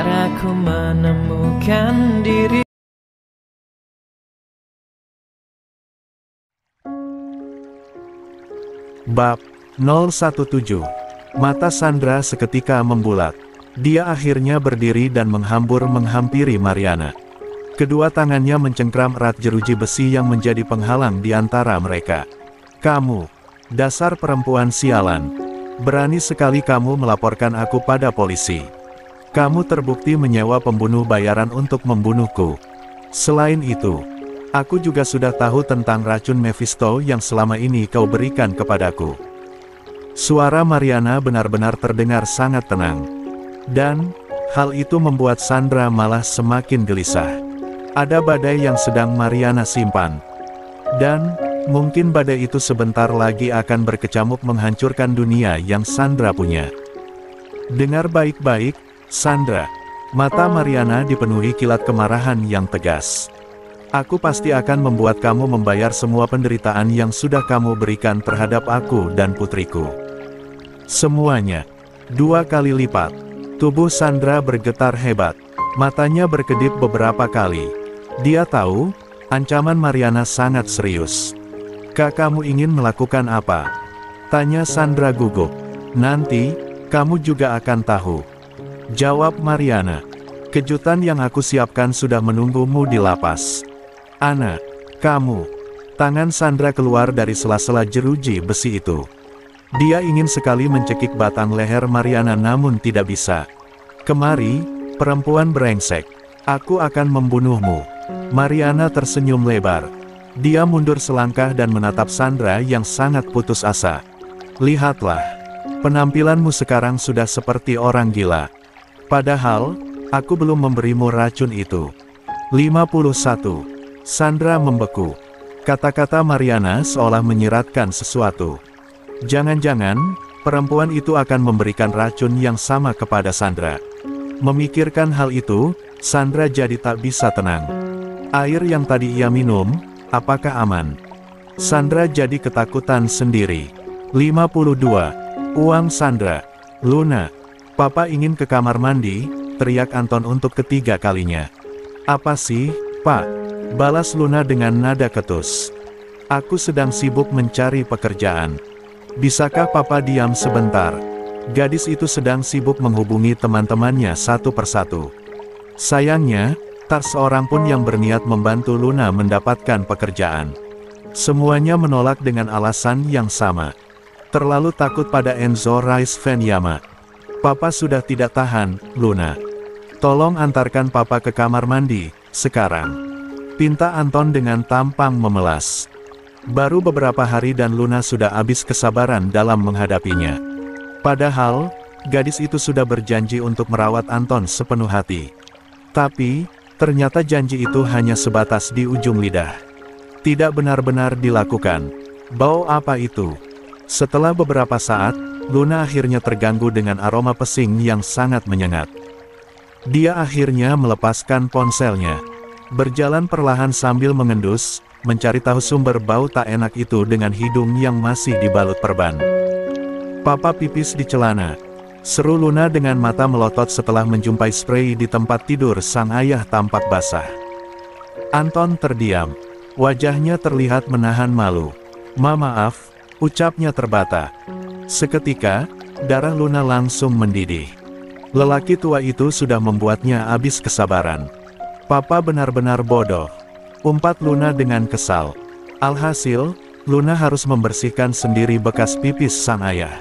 Caraku menemukan diri. Bab 017. Mata Sandra seketika membulat. Dia akhirnya berdiri dan menghampiri Mariana. Kedua tangannya mencengkram erat jeruji besi yang menjadi penghalang di antara mereka. "Kamu, dasar perempuan sialan. Berani sekali kamu melaporkan aku pada polisi. Kamu terbukti menyewa pembunuh bayaran untuk membunuhku. Selain itu, aku juga sudah tahu tentang racun Mephisto yang selama ini kau berikan kepadaku." Suara Mariana benar-benar terdengar sangat tenang. Dan, hal itu membuat Sandra malah semakin gelisah. Ada badai yang sedang Mariana simpan. Dan, mungkin badai itu sebentar lagi akan berkecamuk menghancurkan dunia yang Sandra punya. Dengar baik-baik, Sandra. Mata Mariana dipenuhi kilat kemarahan yang tegas. "Aku pasti akan membuat kamu membayar semua penderitaan yang sudah kamu berikan terhadap aku dan putriku. Semuanya. 2 kali lipat." Tubuh Sandra bergetar hebat. Matanya berkedip beberapa kali. Dia tahu, ancaman Mariana sangat serius. "Kak, kamu ingin melakukan apa?" tanya Sandra gugup. "Nanti, kamu juga akan tahu," jawab Mariana. "Kejutan yang aku siapkan sudah menunggumu di lapas." "Ana, kamu." Tangan Sandra keluar dari sela-sela jeruji besi itu. Dia ingin sekali mencekik batang leher Mariana namun tidak bisa. "Kemari, perempuan brengsek. Aku akan membunuhmu." Mariana tersenyum lebar. Dia mundur selangkah dan menatap Sandra yang sangat putus asa. "Lihatlah. Penampilanmu sekarang sudah seperti orang gila. Padahal, aku belum memberimu racun itu." 51. Sandra membeku. Kata-kata Mariana seolah menyiratkan sesuatu. Jangan-jangan, perempuan itu akan memberikan racun yang sama kepada Sandra. Memikirkan hal itu, Sandra jadi tak bisa tenang. Air yang tadi ia minum, apakah aman? Sandra jadi ketakutan sendiri. 52. Uang Sandra. "Luna, Papa ingin ke kamar mandi," teriak Anton untuk ketiga kalinya. "Apa sih, Pak?" balas Luna dengan nada ketus. "Aku sedang sibuk mencari pekerjaan. Bisakah Papa diam sebentar?" Gadis itu sedang sibuk menghubungi teman-temannya satu persatu. Sayangnya, tak seorang pun yang berniat membantu Luna mendapatkan pekerjaan. Semuanya menolak dengan alasan yang sama. Terlalu takut pada Enzo Rice Venyama. "Papa sudah tidak tahan, Luna. Tolong antarkan Papa ke kamar mandi, sekarang," pinta Anton dengan tampang memelas. Baru beberapa hari dan Luna sudah habis kesabaran dalam menghadapinya. Padahal, gadis itu sudah berjanji untuk merawat Anton sepenuh hati. Tapi, ternyata janji itu hanya sebatas di ujung lidah. Tidak benar-benar dilakukan. Bau apa itu? Setelah beberapa saat, Luna akhirnya terganggu dengan aroma pesing yang sangat menyengat. Dia akhirnya melepaskan ponselnya. Berjalan perlahan sambil mengendus, mencari tahu sumber bau tak enak itu dengan hidung yang masih dibalut perban. "Papa pipis di celana," seru Luna dengan mata melotot setelah menjumpai sprei di tempat tidur sang ayah tampak basah. Anton terdiam. Wajahnya terlihat menahan malu. Maaf," ucapnya terbata. Seketika, darah Luna langsung mendidih. Lelaki tua itu sudah membuatnya habis kesabaran. "Papa benar-benar bodoh," umpat Luna dengan kesal. Alhasil, Luna harus membersihkan sendiri bekas pipis sang ayah.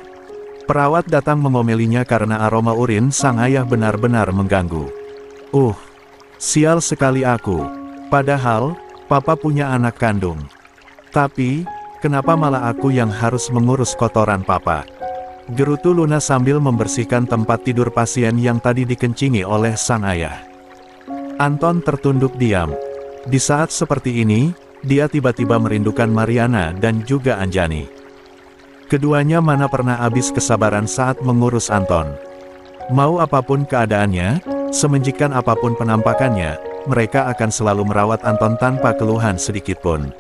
Perawat datang mengomelinya karena aroma urin sang ayah benar-benar mengganggu. Sial sekali aku. Padahal, Papa punya anak kandung. Tapi, kenapa malah aku yang harus mengurus kotoran Papa?" gerutu Luna sambil membersihkan tempat tidur pasien yang tadi dikencingi oleh sang ayah. Anton tertunduk diam. Di saat seperti ini, dia tiba-tiba merindukan Mariana dan juga Anjani. Keduanya mana pernah habis kesabaran saat mengurus Anton. Mau apapun keadaannya, semenjikan apapun penampakannya, mereka akan selalu merawat Anton tanpa keluhan sedikitpun.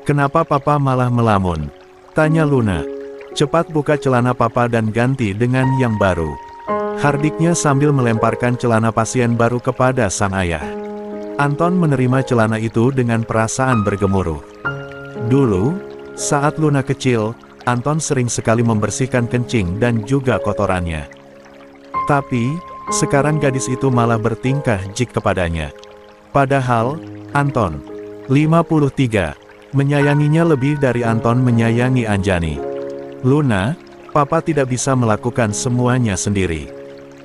"Kenapa Papa malah melamun?" tanya Luna. "Cepat buka celana Papa dan ganti dengan yang baru." hardiknya sambil melemparkan celana pasien baru kepada sang ayah. Anton menerima celana itu dengan perasaan bergemuruh. Dulu, saat Luna kecil, Anton sering sekali membersihkan kencing dan juga kotorannya. Tapi, sekarang gadis itu malah bertingkah jijik kepadanya. Padahal, Anton, 53, menyayanginya lebih dari Anton menyayangi Anjani. Luna, Papa tidak bisa melakukan semuanya sendiri.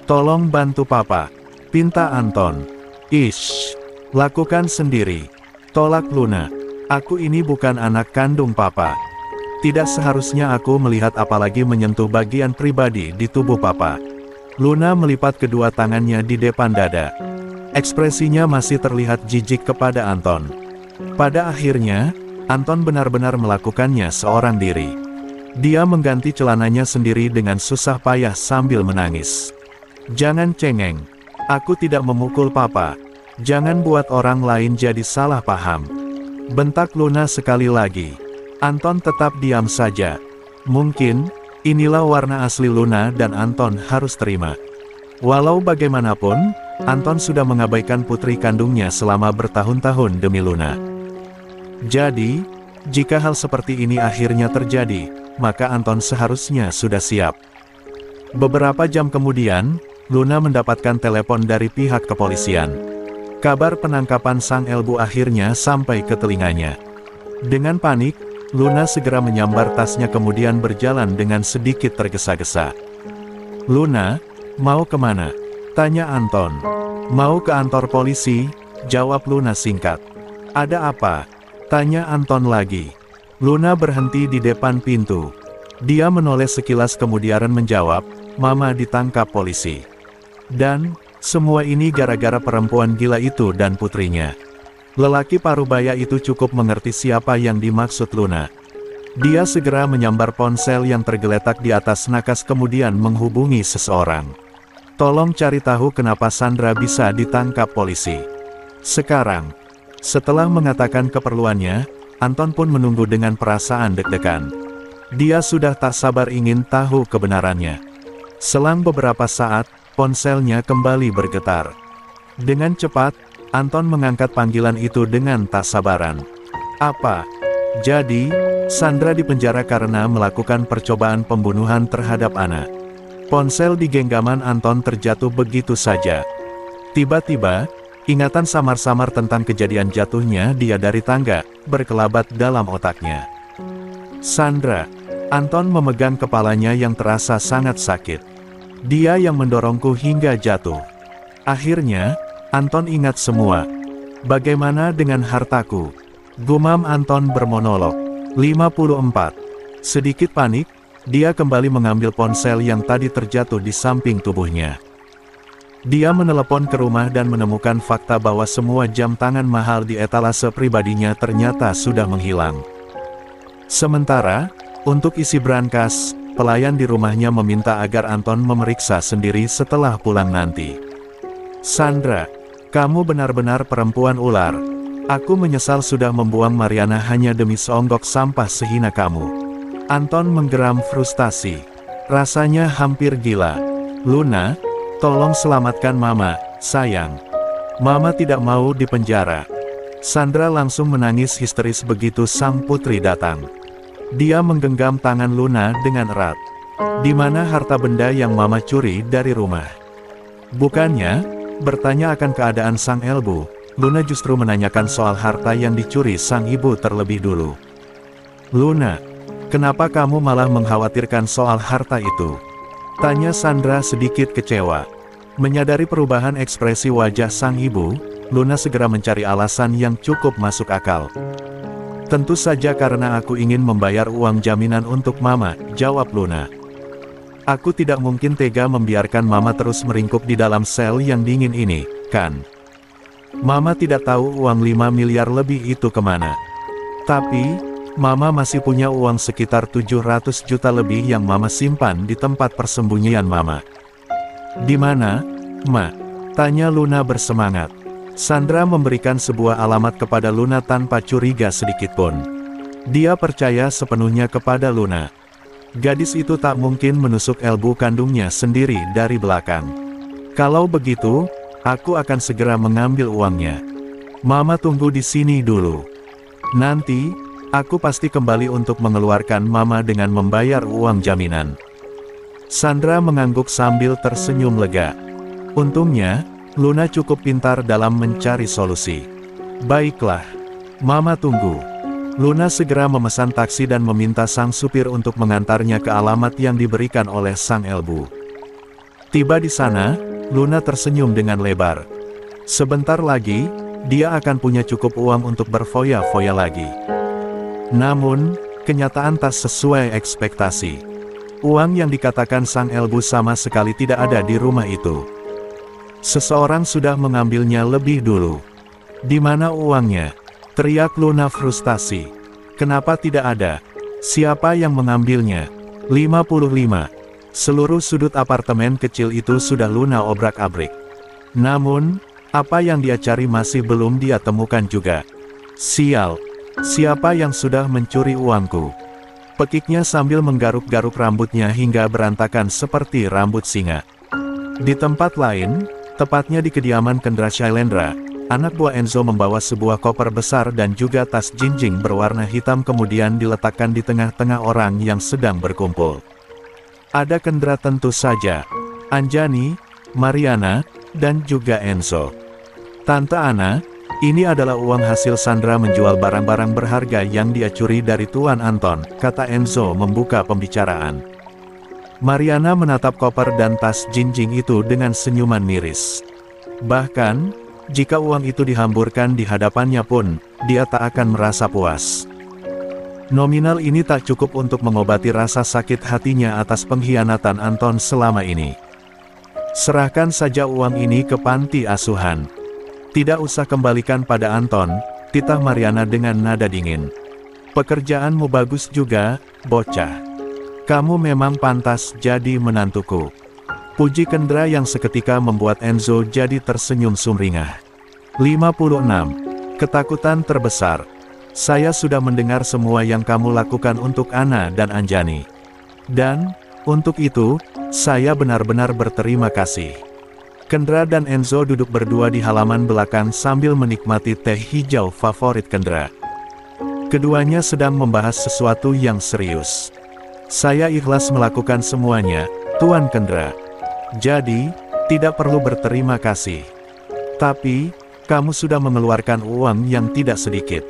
Tolong bantu Papa, pinta Anton. Ish, lakukan sendiri. Tolak Luna. Aku ini bukan anak kandung Papa. Tidak seharusnya aku melihat apalagi menyentuh bagian pribadi di tubuh Papa. Luna melipat kedua tangannya di depan dada. Ekspresinya masih terlihat jijik kepada Anton. Pada akhirnya, Anton benar-benar melakukannya seorang diri. Dia mengganti celananya sendiri dengan susah payah sambil menangis. Jangan cengeng. Aku tidak memukul Papa. Jangan buat orang lain jadi salah paham. Bentak Luna sekali lagi. Anton tetap diam saja. Mungkin, inilah warna asli Luna dan Anton harus terima. Walau bagaimanapun, Anton sudah mengabaikan putri kandungnya selama bertahun-tahun demi Luna. Jadi, jika hal seperti ini akhirnya terjadi, maka Anton seharusnya sudah siap. Beberapa jam kemudian, Luna mendapatkan telepon dari pihak kepolisian. Kabar penangkapan sang Elbu akhirnya sampai ke telinganya. Dengan panik, Luna segera menyambar tasnya kemudian berjalan dengan sedikit tergesa-gesa. Luna, mau kemana? Tanya Anton. Mau ke kantor polisi, jawab Luna singkat. Ada apa? Tanya Anton lagi. Luna berhenti di depan pintu. Dia menoleh sekilas kemudian menjawab, Mama ditangkap polisi. Dan, semua ini gara-gara perempuan gila itu dan putrinya. Lelaki parubaya itu cukup mengerti siapa yang dimaksud Luna. Dia segera menyambar ponsel yang tergeletak di atas nakas kemudian menghubungi seseorang. Tolong cari tahu kenapa Sandra bisa ditangkap polisi. Sekarang, setelah mengatakan keperluannya, Anton pun menunggu dengan perasaan deg-degan. Dia sudah tak sabar ingin tahu kebenarannya. Selang beberapa saat, ponselnya kembali bergetar. Dengan cepat, Anton mengangkat panggilan itu dengan tak sabaran. Apa? Jadi, Sandra dipenjara karena melakukan percobaan pembunuhan terhadap Ana. Ponsel di genggaman Anton terjatuh begitu saja. Tiba-tiba, ingatan samar-samar tentang kejadian jatuhnya dia dari tangga, berkelabat dalam otaknya. Sandra. Anton memegang kepalanya yang terasa sangat sakit. Dia yang mendorongku hingga jatuh. Akhirnya, Anton ingat semua. Bagaimana dengan hartaku? Gumam Anton bermonolog. 54. Sedikit panik, dia kembali mengambil ponsel yang tadi terjatuh di samping tubuhnya. Dia menelepon ke rumah dan menemukan fakta bahwa semua jam tangan mahal di etalase pribadinya ternyata sudah menghilang. Sementara, untuk isi brankas, pelayan di rumahnya meminta agar Anton memeriksa sendiri setelah pulang nanti. Sandra, kamu benar-benar perempuan ular. Aku menyesal sudah membuang Mariana hanya demi seonggok sampah sehina kamu. Anton menggeram frustasi. Rasanya hampir gila. Luna, tolong selamatkan Mama, sayang. Mama tidak mau dipenjara. Sandra langsung menangis histeris begitu sang putri datang. Dia menggenggam tangan Luna dengan erat. Di mana harta benda yang Mama curi dari rumah? Bukannya bertanya akan keadaan sang Elbu, Luna justru menanyakan soal harta yang dicuri sang ibu terlebih dulu. Luna, kenapa kamu malah mengkhawatirkan soal harta itu? Tanya Sandra sedikit kecewa. Menyadari perubahan ekspresi wajah sang ibu, Luna segera mencari alasan yang cukup masuk akal. Tentu saja karena aku ingin membayar uang jaminan untuk Mama, jawab Luna. Aku tidak mungkin tega membiarkan Mama terus meringkuk di dalam sel yang dingin ini, kan? Mama tidak tahu uang 5 miliar lebih itu kemana. Tapi, Mama masih punya uang sekitar 700 juta lebih yang Mama simpan di tempat persembunyian Mama. Di mana, Ma? Tanya Luna bersemangat. Sandra memberikan sebuah alamat kepada Luna tanpa curiga sedikitpun. Dia percaya sepenuhnya kepada Luna. Gadis itu tak mungkin menusuk elbu kandungnya sendiri dari belakang. Kalau begitu, aku akan segera mengambil uangnya. Mama tunggu di sini dulu. Nanti, aku pasti kembali untuk mengeluarkan Mama dengan membayar uang jaminan. Sandra mengangguk sambil tersenyum lega. Untungnya, Luna cukup pintar dalam mencari solusi. Baiklah, Mama tunggu. Luna segera memesan taksi dan meminta sang supir untuk mengantarnya ke alamat yang diberikan oleh sang elbu. Tiba di sana, Luna tersenyum dengan lebar. Sebentar lagi, dia akan punya cukup uang untuk berfoya-foya lagi. Namun, kenyataan tak sesuai ekspektasi. Uang yang dikatakan sang elbu sama sekali tidak ada di rumah itu. Seseorang sudah mengambilnya lebih dulu. Di mana uangnya? Teriak Luna frustasi. Kenapa tidak ada? Siapa yang mengambilnya? 55. Seluruh sudut apartemen kecil itu sudah Luna obrak-abrik. Namun, apa yang dia cari masih belum dia temukan juga. Sial, siapa yang sudah mencuri uangku? Pekiknya sambil menggaruk-garuk rambutnya hingga berantakan seperti rambut singa. Di tempat lain, tepatnya di kediaman Kendra Shailendra, anak buah Enzo membawa sebuah koper besar dan juga tas jinjing berwarna hitam kemudian diletakkan di tengah-tengah orang yang sedang berkumpul. Ada Kendra tentu saja, Anjani, Mariana, dan juga Enzo. Tante Ana, ini adalah uang hasil Sandra menjual barang-barang berharga yang dia curi dari Tuan Anton, kata Enzo membuka pembicaraan. Mariana menatap koper dan tas jinjing itu dengan senyuman miris. Bahkan, jika uang itu dihamburkan di hadapannya pun, dia tak akan merasa puas. Nominal ini tak cukup untuk mengobati rasa sakit hatinya atas pengkhianatan Anton selama ini. Serahkan saja uang ini ke panti asuhan. Tidak usah kembalikan pada Anton, titah Mariana dengan nada dingin. Pekerjaanmu bagus juga, bocah. Kamu memang pantas jadi menantuku. Puji Kendra yang seketika membuat Enzo jadi tersenyum sumringah. 56. Ketakutan terbesar. Saya sudah mendengar semua yang kamu lakukan untuk Ana dan Anjani. Dan, untuk itu, saya benar-benar berterima kasih. Kendra dan Enzo duduk berdua di halaman belakang sambil menikmati teh hijau favorit Kendra. Keduanya sedang membahas sesuatu yang serius. Saya ikhlas melakukan semuanya, Tuan Kendra. Jadi, tidak perlu berterima kasih. Tapi, kamu sudah mengeluarkan uang yang tidak sedikit.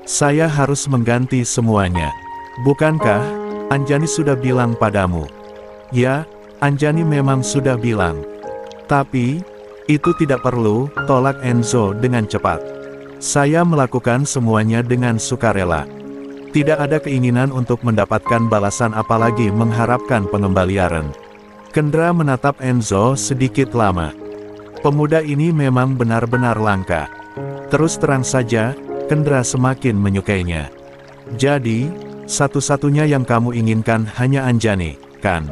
Saya harus mengganti semuanya. Bukankah, Anjani sudah bilang padamu? Ya, Anjani memang sudah bilang. Tapi, itu tidak perlu, tolak Enzo dengan cepat. Saya melakukan semuanya dengan sukarela. Tidak ada keinginan untuk mendapatkan balasan apalagi mengharapkan pengembalian. Kendra menatap Enzo sedikit lama. Pemuda ini memang benar-benar langka. Terus terang saja, Kendra semakin menyukainya. Jadi, satu-satunya yang kamu inginkan hanya Anjani, kan?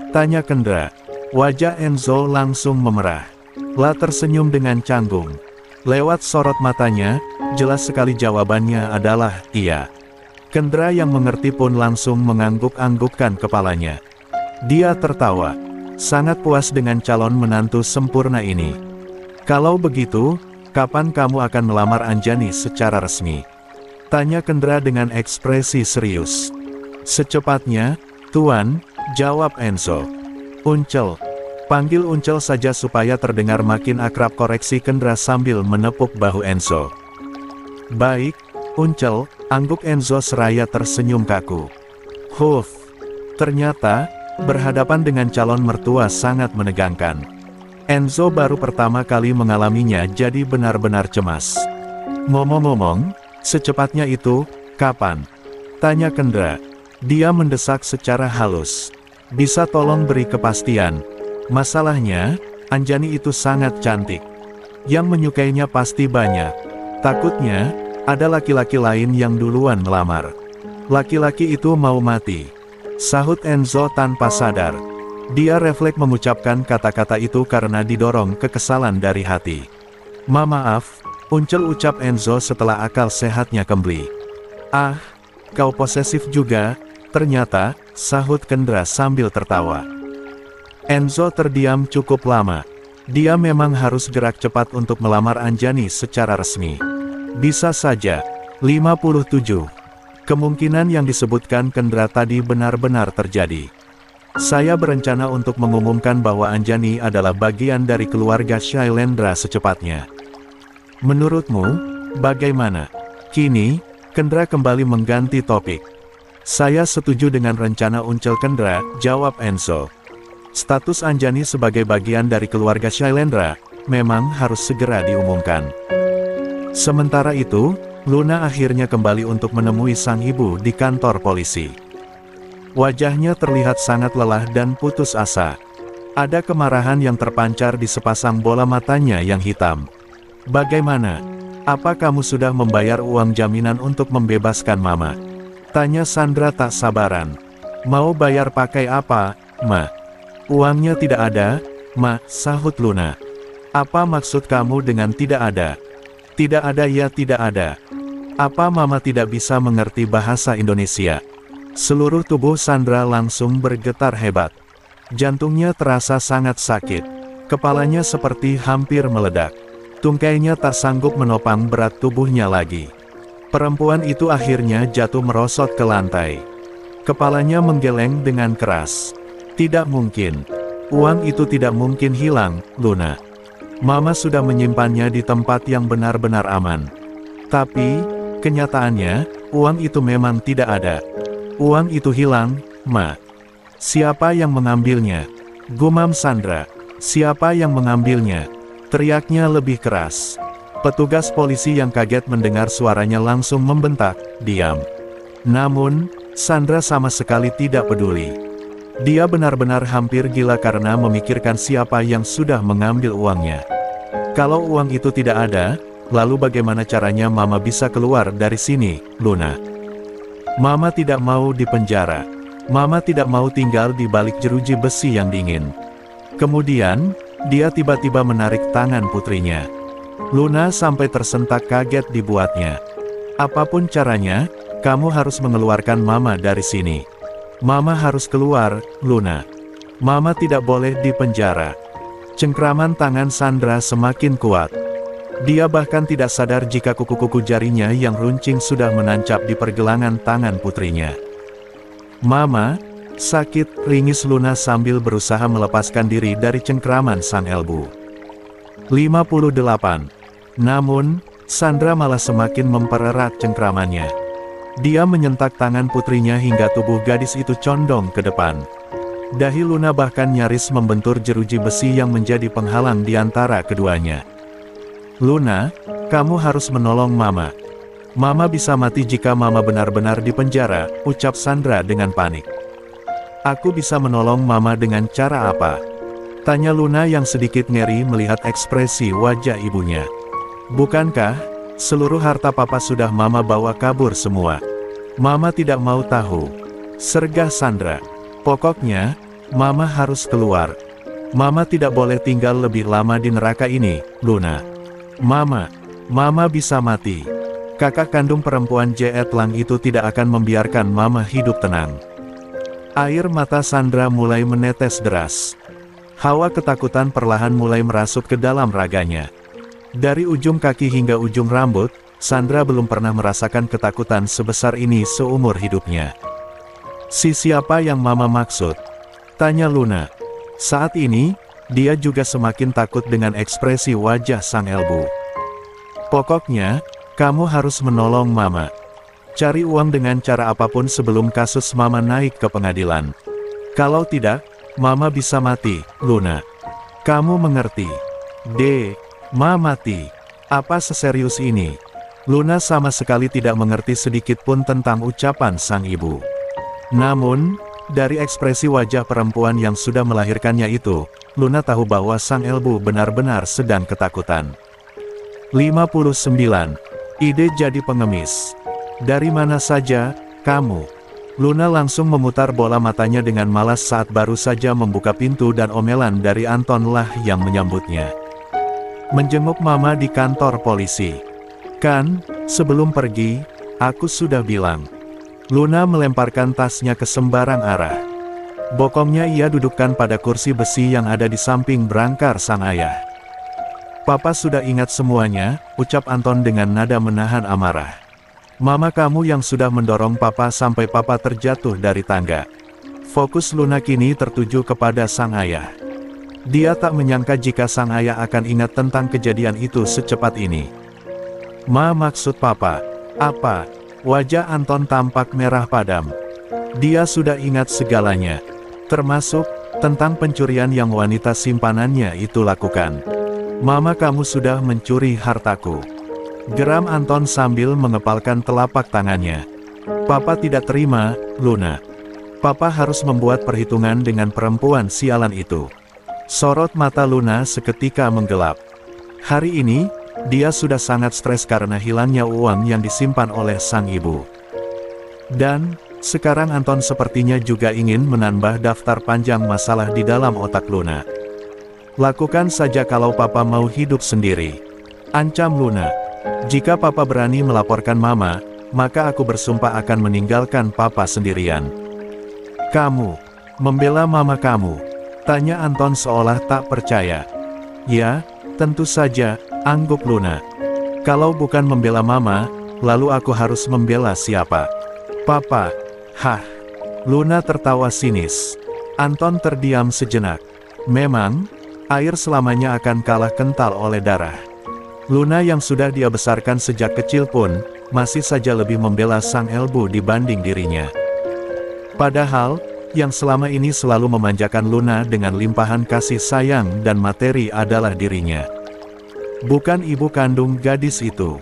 Tanya Kendra. Wajah Enzo langsung memerah. La tersenyum dengan canggung. Lewat sorot matanya, jelas sekali jawabannya adalah iya. Kendra yang mengerti pun langsung mengangguk-anggukkan kepalanya. Dia tertawa. Sangat puas dengan calon menantu sempurna ini. Kalau begitu, kapan kamu akan melamar Anjani secara resmi? Tanya Kendra dengan ekspresi serius. Secepatnya, Tuan, jawab Enzo. Uncel. Panggil Uncel saja supaya terdengar makin akrab, koreksi Kendra sambil menepuk bahu Enzo. Baik, Uncel, angguk Enzo seraya tersenyum kaku. Huff, ternyata, berhadapan dengan calon mertua sangat menegangkan. Enzo baru pertama kali mengalaminya jadi benar-benar cemas. Ngomong-ngomong, secepatnya itu, kapan? Tanya Kendra. Dia mendesak secara halus. Bisa tolong beri kepastian. Masalahnya, Anjani itu sangat cantik. Yang menyukainya pasti banyak. Takutnya, ada laki-laki lain yang duluan melamar. Laki-laki itu mau mati. Sahut Enzo tanpa sadar. Dia refleks mengucapkan kata-kata itu karena didorong kekesalan dari hati. Maaf, Uncel, ucap Enzo setelah akal sehatnya kembali. Ah, kau posesif juga, Ternyata, sahut Kendra sambil tertawa. Enzo terdiam cukup lama. Dia memang harus gerak cepat untuk melamar Anjani secara resmi. Bisa saja, 57. Kemungkinan yang disebutkan Kendra tadi benar-benar terjadi. Saya berencana untuk mengumumkan bahwa Anjani adalah bagian dari keluarga Shailendra secepatnya. Menurutmu, bagaimana? Kini, Kendra kembali mengganti topik. Saya setuju dengan rencana Uncel Kendra, jawab Enzo. Status Anjani sebagai bagian dari keluarga Shailendra, memang harus segera diumumkan. Sementara itu, Luna akhirnya kembali untuk menemui sang ibu di kantor polisi. Wajahnya terlihat sangat lelah dan putus asa. Ada kemarahan yang terpancar di sepasang bola matanya yang hitam. Bagaimana? Apa kamu sudah membayar uang jaminan untuk membebaskan Mama? Tanya Sandra tak sabaran. Mau bayar pakai apa, Ma? Uangnya tidak ada, Ma, sahut Luna. Apa maksud kamu dengan tidak ada? Tidak ada ya tidak ada. Apa Mama tidak bisa mengerti bahasa Indonesia? Seluruh tubuh Sandra langsung bergetar hebat. Jantungnya terasa sangat sakit. Kepalanya seperti hampir meledak. Tungkainya tak sanggup menopang berat tubuhnya lagi. Perempuan itu akhirnya jatuh merosot ke lantai. Kepalanya menggeleng dengan keras. Tidak mungkin. Uang itu tidak mungkin hilang, Luna. Mama sudah menyimpannya di tempat yang benar-benar aman. Tapi, kenyataannya, uang itu memang tidak ada. Uang itu hilang, Ma. Siapa yang mengambilnya? Gumam Sandra. Siapa yang mengambilnya? Teriaknya lebih keras. Petugas polisi yang kaget mendengar suaranya langsung membentak, diam. Namun, Sandra sama sekali tidak peduli. Dia benar-benar hampir gila karena memikirkan siapa yang sudah mengambil uangnya. Kalau uang itu tidak ada, lalu bagaimana caranya Mama bisa keluar dari sini, Luna? Mama tidak mau dipenjara. Mama tidak mau tinggal di balik jeruji besi yang dingin. Kemudian, dia tiba-tiba menarik tangan putrinya. Luna sampai tersentak kaget dibuatnya. Apapun caranya, kamu harus mengeluarkan Mama dari sini. Mama harus keluar, Luna. Mama tidak boleh dipenjara. Cengkraman tangan Sandra semakin kuat. Dia bahkan tidak sadar jika kuku-kuku jarinya yang runcing sudah menancap di pergelangan tangan putrinya. Mama, sakit, ringis Luna sambil berusaha melepaskan diri dari cengkraman sang elbu. 58. Namun, Sandra malah semakin mempererat cengkramannya. Dia menyentak tangan putrinya hingga tubuh gadis itu condong ke depan. Dahi Luna bahkan nyaris membentur jeruji besi yang menjadi penghalang di antara keduanya. Luna, kamu harus menolong Mama. Mama bisa mati jika Mama benar-benar dipenjara, ucap Sandra dengan panik. Aku bisa menolong Mama dengan cara apa? Tanya Luna yang sedikit ngeri melihat ekspresi wajah ibunya. Bukankah seluruh harta Papa sudah Mama bawa kabur semua? Mama tidak mau tahu. Sergah Sandra. Pokoknya, Mama harus keluar. Mama tidak boleh tinggal lebih lama di neraka ini, Luna. Mama bisa mati. Kakak kandung perempuan Jeet Lang itu tidak akan membiarkan Mama hidup tenang. Air mata Sandra mulai menetes deras. Hawa ketakutan perlahan mulai merasuk ke dalam raganya. Dari ujung kaki hingga ujung rambut, Sandra belum pernah merasakan ketakutan sebesar ini seumur hidupnya. Siapa yang Mama maksud? Tanya Luna. Saat ini, dia juga semakin takut dengan ekspresi wajah sang elbu. Pokoknya, kamu harus menolong Mama. Cari uang dengan cara apapun sebelum kasus Mama naik ke pengadilan. Kalau tidak, Mama bisa mati, Luna. Kamu mengerti? Ma mati. Apa seserius ini? Luna sama sekali tidak mengerti sedikit pun tentang ucapan sang ibu. Namun, dari ekspresi wajah perempuan yang sudah melahirkannya itu, Luna tahu bahwa sang elbu benar-benar sedang ketakutan. 59. Ide jadi pengemis. Dari mana saja, kamu? Luna langsung memutar bola matanya dengan malas saat baru saja membuka pintu dan omelan dari Anton lah yang menyambutnya. Menjenguk Mama di kantor polisi. Kan, sebelum pergi, aku sudah bilang. Luna melemparkan tasnya ke sembarang arah. Bokongnya ia dudukkan pada kursi besi yang ada di samping berangkar sang ayah. "Papa sudah ingat semuanya," ucap Anton dengan nada menahan amarah. "Mama kamu yang sudah mendorong papa sampai papa terjatuh dari tangga." Fokus Luna kini tertuju kepada sang ayah. Dia tak menyangka jika sang ayah akan ingat tentang kejadian itu secepat ini. Maksud papa? Apa?" Wajah Anton tampak merah padam. Dia sudah ingat segalanya. Termasuk tentang pencurian yang wanita simpanannya itu lakukan. "Mama kamu sudah mencuri hartaku," geram Anton sambil mengepalkan telapak tangannya. "Papa tidak terima, Luna. Papa harus membuat perhitungan dengan perempuan sialan itu." Sorot mata Luna seketika menggelap. Hari ini, dia sudah sangat stres karena hilangnya uang yang disimpan oleh sang ibu. Dan, sekarang Anton sepertinya juga ingin menambah daftar panjang masalah di dalam otak Luna. "Lakukan saja kalau papa mau hidup sendiri," ancam Luna. "Jika papa berani melaporkan mama, maka aku bersumpah akan meninggalkan papa sendirian." "Kamu membela mama kamu?" tanya Anton seolah tak percaya. "Ya, tentu saja," angguk Luna. "Kalau bukan membela mama, lalu aku harus membela siapa? Papa." "Hah?" Luna tertawa sinis. Anton terdiam sejenak. Memang, air selamanya akan kalah kental oleh darah. Luna yang sudah dia besarkan sejak kecil pun, masih saja lebih membela sang Elbu dibanding dirinya. Padahal, yang selama ini selalu memanjakan Luna dengan limpahan kasih sayang dan materi adalah dirinya. Bukan ibu kandung gadis itu.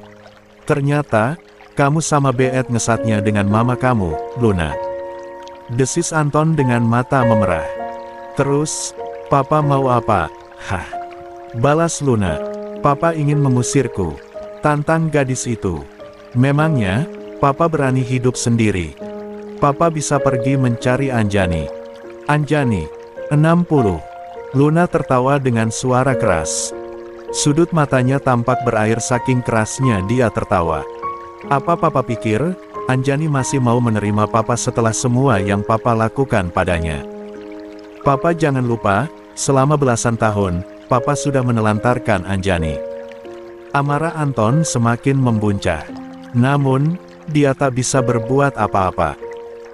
"Ternyata, kamu sama beet ngesatnya dengan mama kamu, Luna," desis Anton dengan mata memerah. "Terus, papa mau apa?" "Hah?" balas Luna. "Papa ingin mengusirku," tantang gadis itu. "Memangnya, papa berani hidup sendiri? Papa bisa pergi mencari Anjani." "Anjani? 60. Luna tertawa dengan suara keras. Sudut matanya tampak berair saking kerasnya dia tertawa. "Apa papa pikir, Anjani masih mau menerima papa setelah semua yang papa lakukan padanya? Papa jangan lupa, selama belasan tahun, papa sudah menelantarkan Anjani." Amarah Anton semakin membuncah. Namun, dia tak bisa berbuat apa-apa.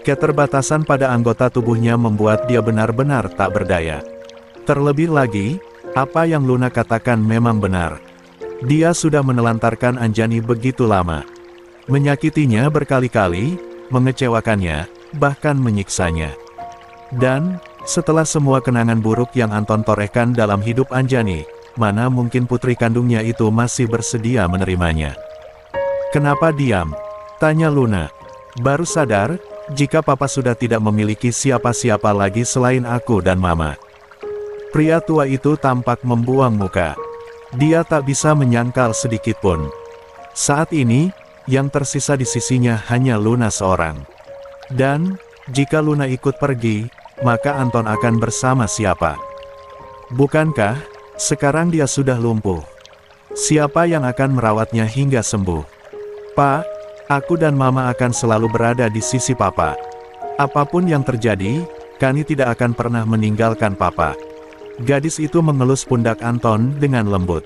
Keterbatasan pada anggota tubuhnya membuat dia benar-benar tak berdaya. Terlebih lagi, apa yang Luna katakan memang benar. Dia sudah menelantarkan Anjani begitu lama. Menyakitinya berkali-kali, mengecewakannya, bahkan menyiksanya. Dan, setelah semua kenangan buruk yang Anton torehkan dalam hidup Anjani, mana mungkin putri kandungnya itu masih bersedia menerimanya. "Kenapa diam?" tanya Luna. "Baru sadar, jika papa sudah tidak memiliki siapa-siapa lagi selain aku dan mama." Pria tua itu tampak membuang muka. Dia tak bisa menyangkal sedikitpun. Saat ini, yang tersisa di sisinya hanya Luna seorang. Dan, jika Luna ikut pergi, maka Anton akan bersama siapa? Bukankah, sekarang dia sudah lumpuh? Siapa yang akan merawatnya hingga sembuh? "Pak, aku dan mama akan selalu berada di sisi papa. Apapun yang terjadi, kami tidak akan pernah meninggalkan papa." Gadis itu mengelus pundak Anton dengan lembut.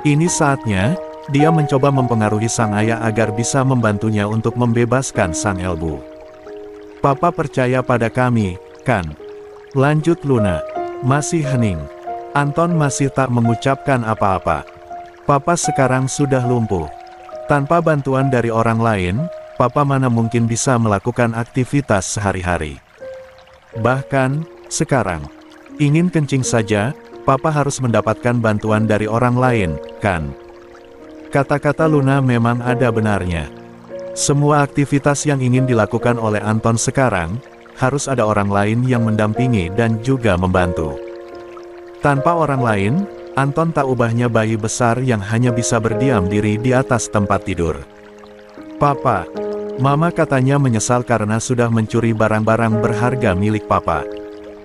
Ini saatnya, dia mencoba mempengaruhi sang ayah agar bisa membantunya untuk membebaskan sang Elbu. "Papa percaya pada kami, kan?" lanjut Luna. Masih hening. Anton masih tak mengucapkan apa-apa. "Papa sekarang sudah lumpuh. Tanpa bantuan dari orang lain, papa mana mungkin bisa melakukan aktivitas sehari-hari. Bahkan, sekarang, ingin kencing saja, papa harus mendapatkan bantuan dari orang lain, kan?" Kata-kata Luna memang ada benarnya. Semua aktivitas yang ingin dilakukan oleh Anton sekarang, harus ada orang lain yang mendampingi dan juga membantu. Tanpa orang lain, Anton tak ubahnya bayi besar yang hanya bisa berdiam diri di atas tempat tidur. "Papa," mama katanya menyesal karena sudah mencuri barang-barang berharga milik papa.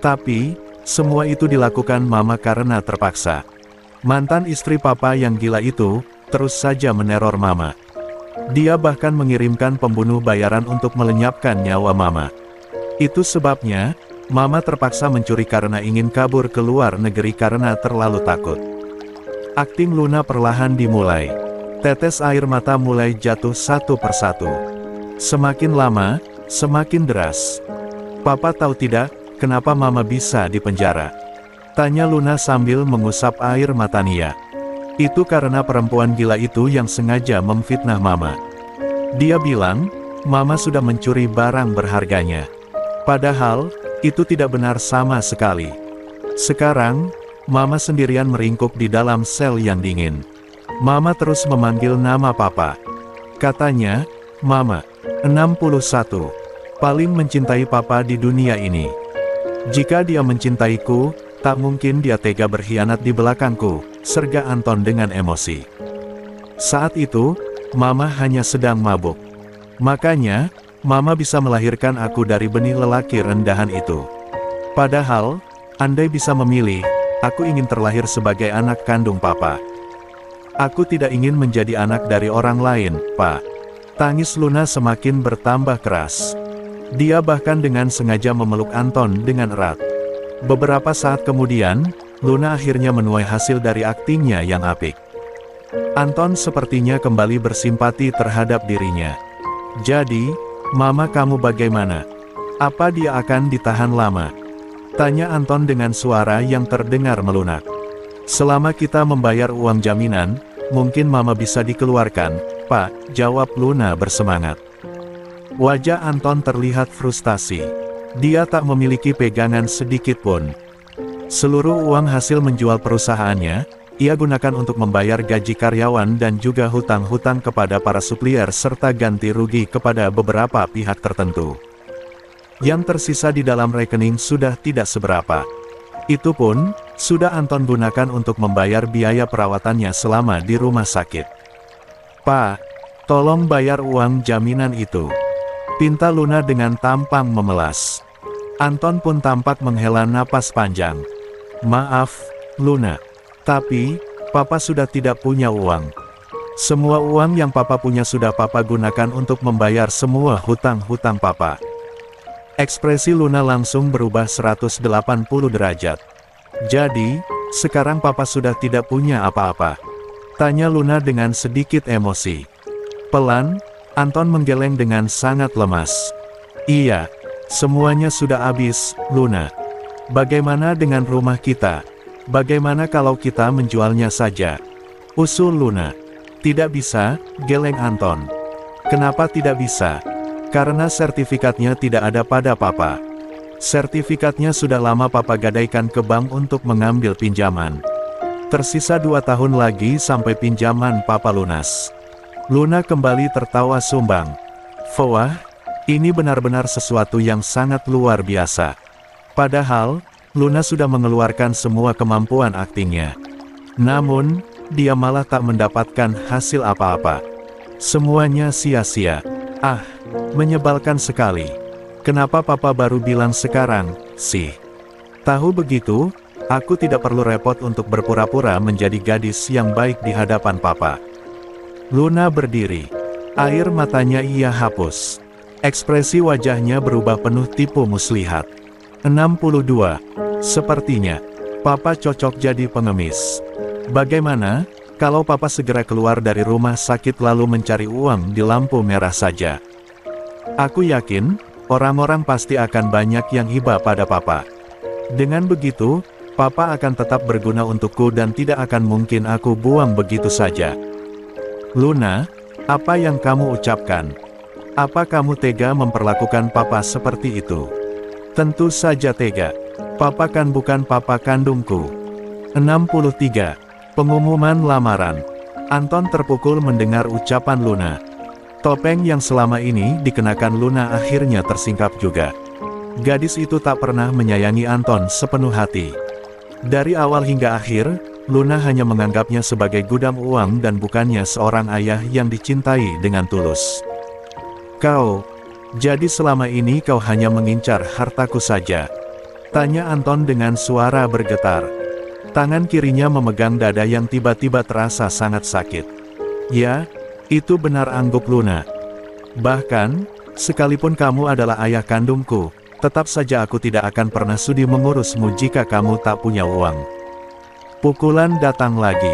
Tapi, semua itu dilakukan mama karena terpaksa. Mantan istri papa yang gila itu, terus saja meneror mama. Dia bahkan mengirimkan pembunuh bayaran untuk melenyapkan nyawa Mama. Itu sebabnya, Mama terpaksa mencuri karena ingin kabur ke luar negeri karena terlalu takut. Akting Luna perlahan dimulai. Tetes air mata mulai jatuh satu persatu. Semakin lama, semakin deras. Papa tahu tidak, kenapa Mama bisa dipenjara? Tanya Luna sambil mengusap air mata Nia. Itu karena perempuan gila itu yang sengaja memfitnah Mama. Dia bilang, Mama sudah mencuri barang berharganya. Padahal, itu tidak benar sama sekali. Sekarang, Mama sendirian meringkuk di dalam sel yang dingin. Mama terus memanggil nama Papa. Katanya, Mama, 61, paling mencintai Papa di dunia ini. Jika dia mencintaiku, tak mungkin dia tega berkhianat di belakangku, serga Anton dengan emosi. Saat itu, Mama hanya sedang mabuk. Makanya, Mama bisa melahirkan aku dari benih lelaki rendahan itu. Padahal, andai bisa memilih, aku ingin terlahir sebagai anak kandung Papa. Aku tidak ingin menjadi anak dari orang lain, Pak. Tangis Luna semakin bertambah keras. Dia bahkan dengan sengaja memeluk Anton dengan erat. Beberapa saat kemudian, Luna akhirnya menuai hasil dari aktingnya yang apik. Anton sepertinya kembali bersimpati terhadap dirinya. Jadi, Mama kamu bagaimana? Apa dia akan ditahan lama? Tanya Anton dengan suara yang terdengar melunak. Selama kita membayar uang jaminan, mungkin Mama bisa dikeluarkan, Pak, jawab Luna bersemangat. Wajah Anton terlihat frustasi. Dia tak memiliki pegangan sedikit pun. Seluruh uang hasil menjual perusahaannya, ia gunakan untuk membayar gaji karyawan dan juga hutang-hutang kepada para supplier serta ganti rugi kepada beberapa pihak tertentu. Yang tersisa di dalam rekening sudah tidak seberapa. Itu pun, sudah Anton gunakan untuk membayar biaya perawatannya selama di rumah sakit. Pak, tolong bayar uang jaminan itu. Pinta Luna dengan tampang memelas. Anton pun tampak menghela napas panjang. Maaf, Luna. Tapi, Papa sudah tidak punya uang. Semua uang yang Papa punya sudah Papa gunakan untuk membayar semua hutang-hutang Papa. Ekspresi Luna langsung berubah 180 derajat. Jadi, sekarang Papa sudah tidak punya apa-apa. Tanya Luna dengan sedikit emosi. Pelan, Anton menggeleng dengan sangat lemas. Iya, semuanya sudah habis, Luna. Bagaimana dengan rumah kita? Bagaimana kalau kita menjualnya saja? Usul Luna. Tidak bisa, geleng Anton. Kenapa tidak bisa? Karena sertifikatnya tidak ada pada Papa. Sertifikatnya sudah lama Papa gadaikan ke bank untuk mengambil pinjaman. Tersisa 2 tahun lagi sampai pinjaman Papa lunas. Luna kembali tertawa sumbang. Wah, ini benar-benar sesuatu yang sangat luar biasa. Padahal, Luna sudah mengeluarkan semua kemampuan aktingnya. Namun, dia malah tak mendapatkan hasil apa-apa. Semuanya sia-sia. Ah, menyebalkan sekali. Kenapa Papa baru bilang sekarang, sih? Tahu begitu, aku tidak perlu repot untuk berpura-pura menjadi gadis yang baik di hadapan Papa. Luna berdiri. Air matanya ia hapus. Ekspresi wajahnya berubah penuh tipu muslihat. 62. Sepertinya, Papa cocok jadi pengemis. Bagaimana, kalau Papa segera keluar dari rumah sakit lalu mencari uang di lampu merah saja? Aku yakin, orang-orang pasti akan banyak yang iba pada Papa. Dengan begitu, Papa akan tetap berguna untukku dan tidak akan mungkin aku buang begitu saja. Luna, apa yang kamu ucapkan? Apa kamu tega memperlakukan Papa seperti itu? Tentu saja tega. Papa kan bukan Papa kandungku. 63. Pengumuman lamaran. Anton terpukul mendengar ucapan Luna. Topeng yang selama ini dikenakan Luna akhirnya tersingkap juga. Gadis itu tak pernah menyayangi Anton sepenuh hati. Dari awal hingga akhir, Luna hanya menganggapnya sebagai gudang uang dan bukannya seorang ayah yang dicintai dengan tulus. Kau, jadi selama ini kau hanya mengincar hartaku saja? Tanya Anton dengan suara bergetar. Tangan kirinya memegang dada yang tiba-tiba terasa sangat sakit. Ya, Itu benar, angguk Luna. Bahkan, sekalipun kamu adalah ayah kandungku, tetap saja aku tidak akan pernah sudi mengurusmu jika kamu tak punya uang. Pukulan datang lagi.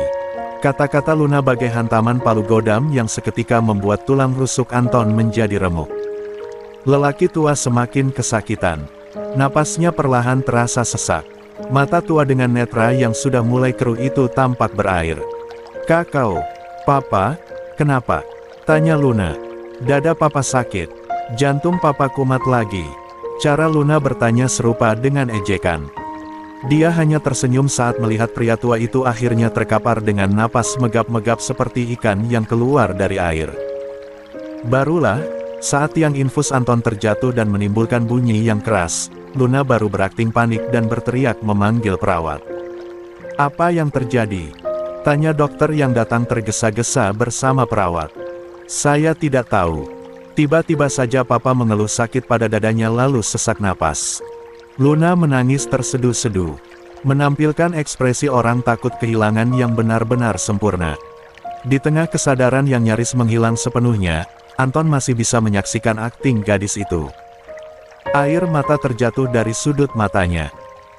Kata-kata Luna bagai hantaman palu godam yang seketika membuat tulang rusuk Anton menjadi remuk. Lelaki tua semakin kesakitan. Napasnya perlahan terasa sesak. Mata tua dengan netra yang sudah mulai keruh itu tampak berair. "Kakao, Papa, kenapa?" tanya Luna. "Dada Papa sakit. Jantung Papa kumat lagi." Cara Luna bertanya serupa dengan ejekan. Dia hanya tersenyum saat melihat pria tua itu akhirnya terkapar dengan napas megap-megap seperti ikan yang keluar dari air. Barulah, saat tiang infus Anton terjatuh dan menimbulkan bunyi yang keras, Luna baru berakting panik dan berteriak memanggil perawat. "Apa yang terjadi?" tanya dokter yang datang tergesa-gesa bersama perawat. "Saya tidak tahu. Tiba-tiba saja Papa mengeluh sakit pada dadanya lalu sesak napas." Luna menangis terseduh-seduh, menampilkan ekspresi orang takut kehilangan yang benar-benar sempurna. Di tengah kesadaran yang nyaris menghilang sepenuhnya, Anton masih bisa menyaksikan akting gadis itu. Air mata terjatuh dari sudut matanya.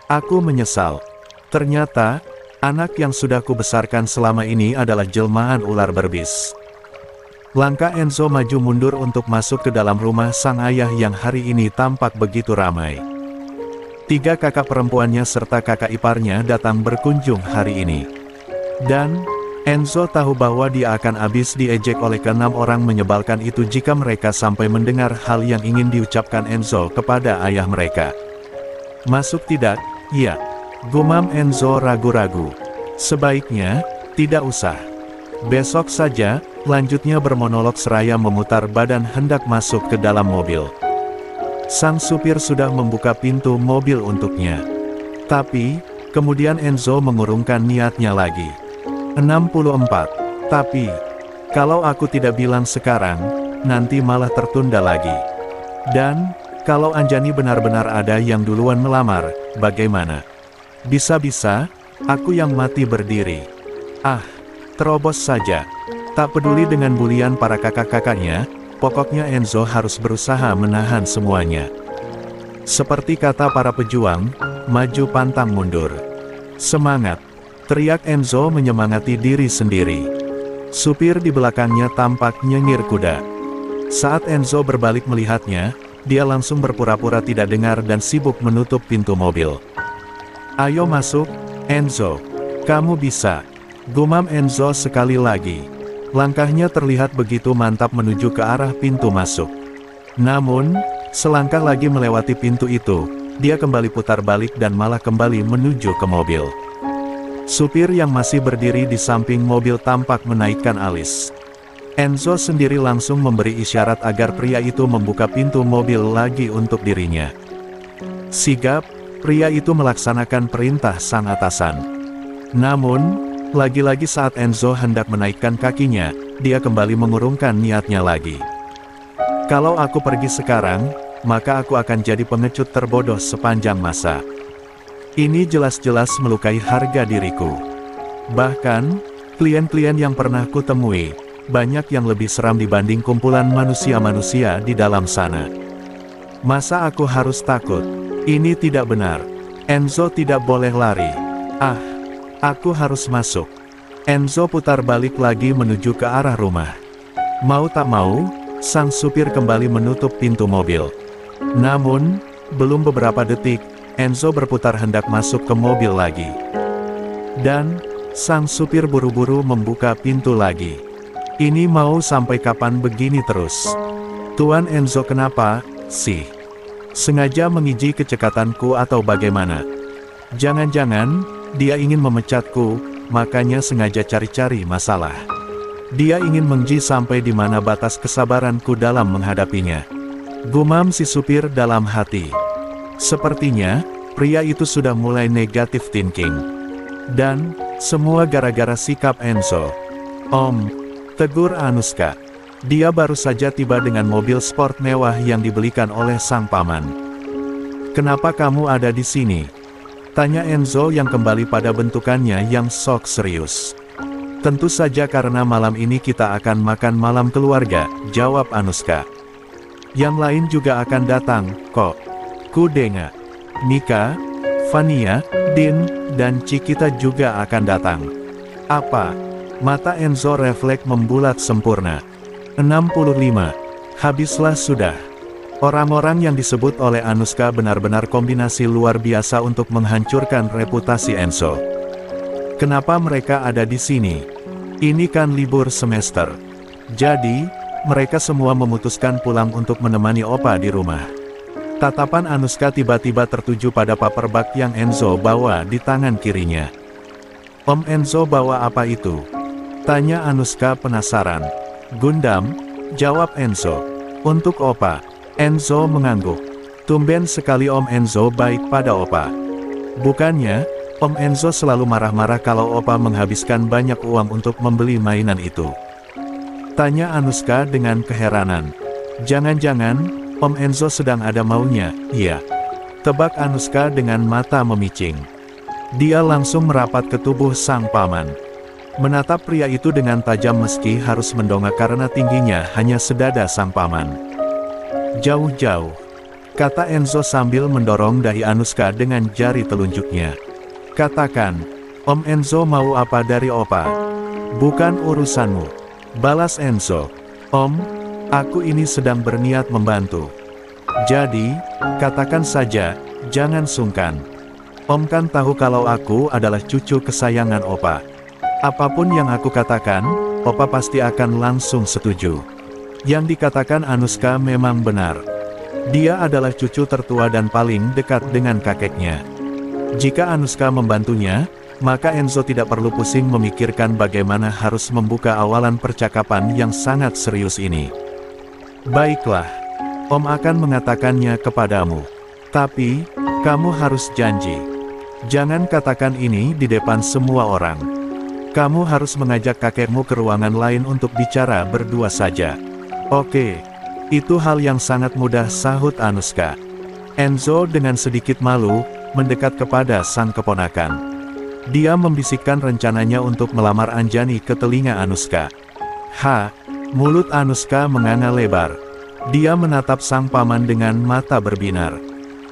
"Aku menyesal. Ternyata, anak yang sudah kubesarkan selama ini adalah jelmaan ular berbis." Langkah Enzo maju mundur untuk masuk ke dalam rumah sang ayah yang hari ini tampak begitu ramai. 3 kakak perempuannya serta kakak iparnya datang berkunjung hari ini. Dan, Enzo tahu bahwa dia akan habis diejek oleh ke-6 orang menyebalkan itu jika mereka sampai mendengar hal yang ingin diucapkan Enzo kepada ayah mereka. "Masuk tidak?" "Iya," gumam Enzo ragu-ragu. "Sebaiknya, tidak usah. Besok saja," lanjutnya bermonolog seraya memutar badan hendak masuk ke dalam mobil. Sang supir sudah membuka pintu mobil untuknya. Tapi, kemudian Enzo mengurungkan niatnya lagi. 64. "Tapi, kalau aku tidak bilang sekarang, nanti malah tertunda lagi. Dan, kalau Anjani benar-benar ada yang duluan melamar, bagaimana? Bisa-bisa, aku yang mati berdiri." "Ah, terobos saja." Tak peduli dengan bulian para kakak-kakaknya, pokoknya Enzo harus berusaha menahan semuanya. Seperti kata para pejuang, maju pantang mundur. "Semangat!" teriak Enzo menyemangati diri sendiri. Supir di belakangnya tampak nyengir kuda. Saat Enzo berbalik melihatnya, dia langsung berpura-pura tidak dengar dan sibuk menutup pintu mobil. "Ayo masuk, Enzo. Kamu bisa," gumam Enzo sekali lagi. Langkahnya terlihat begitu mantap menuju ke arah pintu masuk. Namun, selangkah lagi melewati pintu itu, dia kembali putar balik dan malah kembali menuju ke mobil. Supir yang masih berdiri di samping mobil tampak menaikkan alis. Enzo sendiri langsung memberi isyarat agar pria itu membuka pintu mobil lagi untuk dirinya. Sigap, pria itu melaksanakan perintah sang atasan. Namun, lagi-lagi saat Enzo hendak menaikkan kakinya, dia kembali mengurungkan niatnya lagi. "Kalau aku pergi sekarang, maka aku akan jadi pengecut terbodoh sepanjang masa. Ini jelas-jelas melukai harga diriku. Bahkan, klien-klien yang pernah kutemui, banyak yang lebih seram dibanding kumpulan manusia-manusia di dalam sana. Masa aku harus takut? Ini tidak benar. Enzo tidak boleh lari. Ah, aku harus masuk." Enzo putar balik lagi menuju ke arah rumah. Mau tak mau, sang supir kembali menutup pintu mobil. Namun, belum beberapa detik, Enzo berputar hendak masuk ke mobil lagi. Dan, sang supir buru-buru membuka pintu lagi. Ini mau sampai kapan begini terus? "Tuan Enzo, kenapa sih? Sengaja mengiji kecekatanku atau bagaimana? Jangan-jangan dia ingin memecatku, makanya sengaja cari-cari masalah. Dia ingin menguji sampai di mana batas kesabaranku dalam menghadapinya," gumam si supir dalam hati. Sepertinya, pria itu sudah mulai negatif thinking. Dan, semua gara-gara sikap Enzo. "Om," tegur Anuska. Dia baru saja tiba dengan mobil sport mewah yang dibelikan oleh sang paman. "Kenapa kamu ada di sini?" tanya Enzo yang kembali pada bentukannya yang sok serius. Tentu saja karena malam ini kita akan makan malam keluarga, jawab Anushka. Yang lain juga akan datang, kok. Kudenga, Nika, Vania, Din, dan Cikita juga akan datang. Apa? Mata Enzo refleks membulat sempurna. 65. Habislah sudah. Orang-orang yang disebut oleh Anushka benar-benar kombinasi luar biasa untuk menghancurkan reputasi Enzo. Kenapa mereka ada di sini? Ini kan libur semester. Jadi, mereka semua memutuskan pulang untuk menemani Opa di rumah. Tatapan Anushka tiba-tiba tertuju pada paper bag yang Enzo bawa di tangan kirinya. Om Enzo bawa apa itu? Tanya Anushka penasaran. Gundam, jawab Enzo. Untuk Opa. Enzo mengangguk. Tumben sekali Om Enzo baik pada Opa. Bukannya, Om Enzo selalu marah-marah kalau Opa menghabiskan banyak uang untuk membeli mainan itu. Tanya Anushka dengan keheranan. Jangan-jangan, Om Enzo sedang ada maunya, iya. Tebak Anushka dengan mata memicing. Dia langsung merapat ke tubuh sang paman. Menatap pria itu dengan tajam meski harus mendongak karena tingginya hanya sedada sang paman. Jauh-jauh, kata Enzo sambil mendorong dahi Anushka dengan jari telunjuknya. Katakan, Om Enzo mau apa dari Opa? Bukan urusanmu. Balas Enzo. Om, aku ini sedang berniat membantu. Jadi, katakan saja, jangan sungkan. Om kan tahu kalau aku adalah cucu kesayangan Opa. Apapun yang aku katakan, Opa pasti akan langsung setuju. Yang dikatakan Anushka memang benar. Dia adalah cucu tertua dan paling dekat dengan kakeknya. Jika Anushka membantunya, maka Enzo tidak perlu pusing memikirkan bagaimana harus membuka awalan percakapan yang sangat serius ini. Baiklah, Om akan mengatakannya kepadamu. Tapi, kamu harus janji. Jangan katakan ini di depan semua orang. Kamu harus mengajak kakekmu ke ruangan lain untuk bicara berdua saja. Oke, itu hal yang sangat mudah, sahut Anushka. Enzo dengan sedikit malu, mendekat kepada sang keponakan. Dia membisikkan rencananya untuk melamar Anjani ke telinga Anushka. Mulut Anushka menganga lebar. Dia menatap sang paman dengan mata berbinar.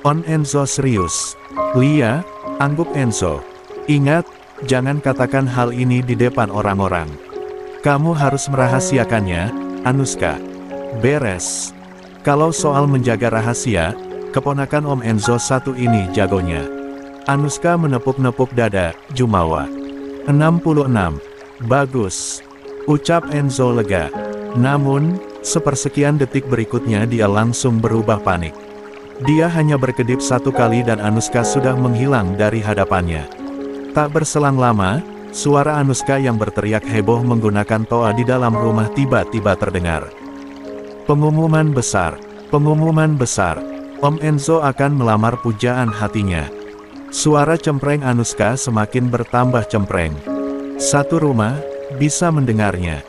On Enzo serius. Lia, angguk Enzo. Ingat, jangan katakan hal ini di depan orang-orang. Kamu harus merahasiakannya, Anushka. Beres. Kalau soal menjaga rahasia, keponakan Om Enzo satu ini jagonya. Anushka menepuk-nepuk dada, jumawa. 66. Bagus. Ucap Enzo lega. Namun, sepersekian detik berikutnya dia langsung berubah panik. Dia hanya berkedip satu kali dan Anushka sudah menghilang dari hadapannya. Tak berselang lama, suara Anushka yang berteriak heboh menggunakan toa di dalam rumah tiba-tiba terdengar. Pengumuman besar, pengumuman besar. Om Enzo akan melamar pujaan hatinya. Suara cempreng Anushka semakin bertambah cempreng. Satu rumah, bisa mendengarnya.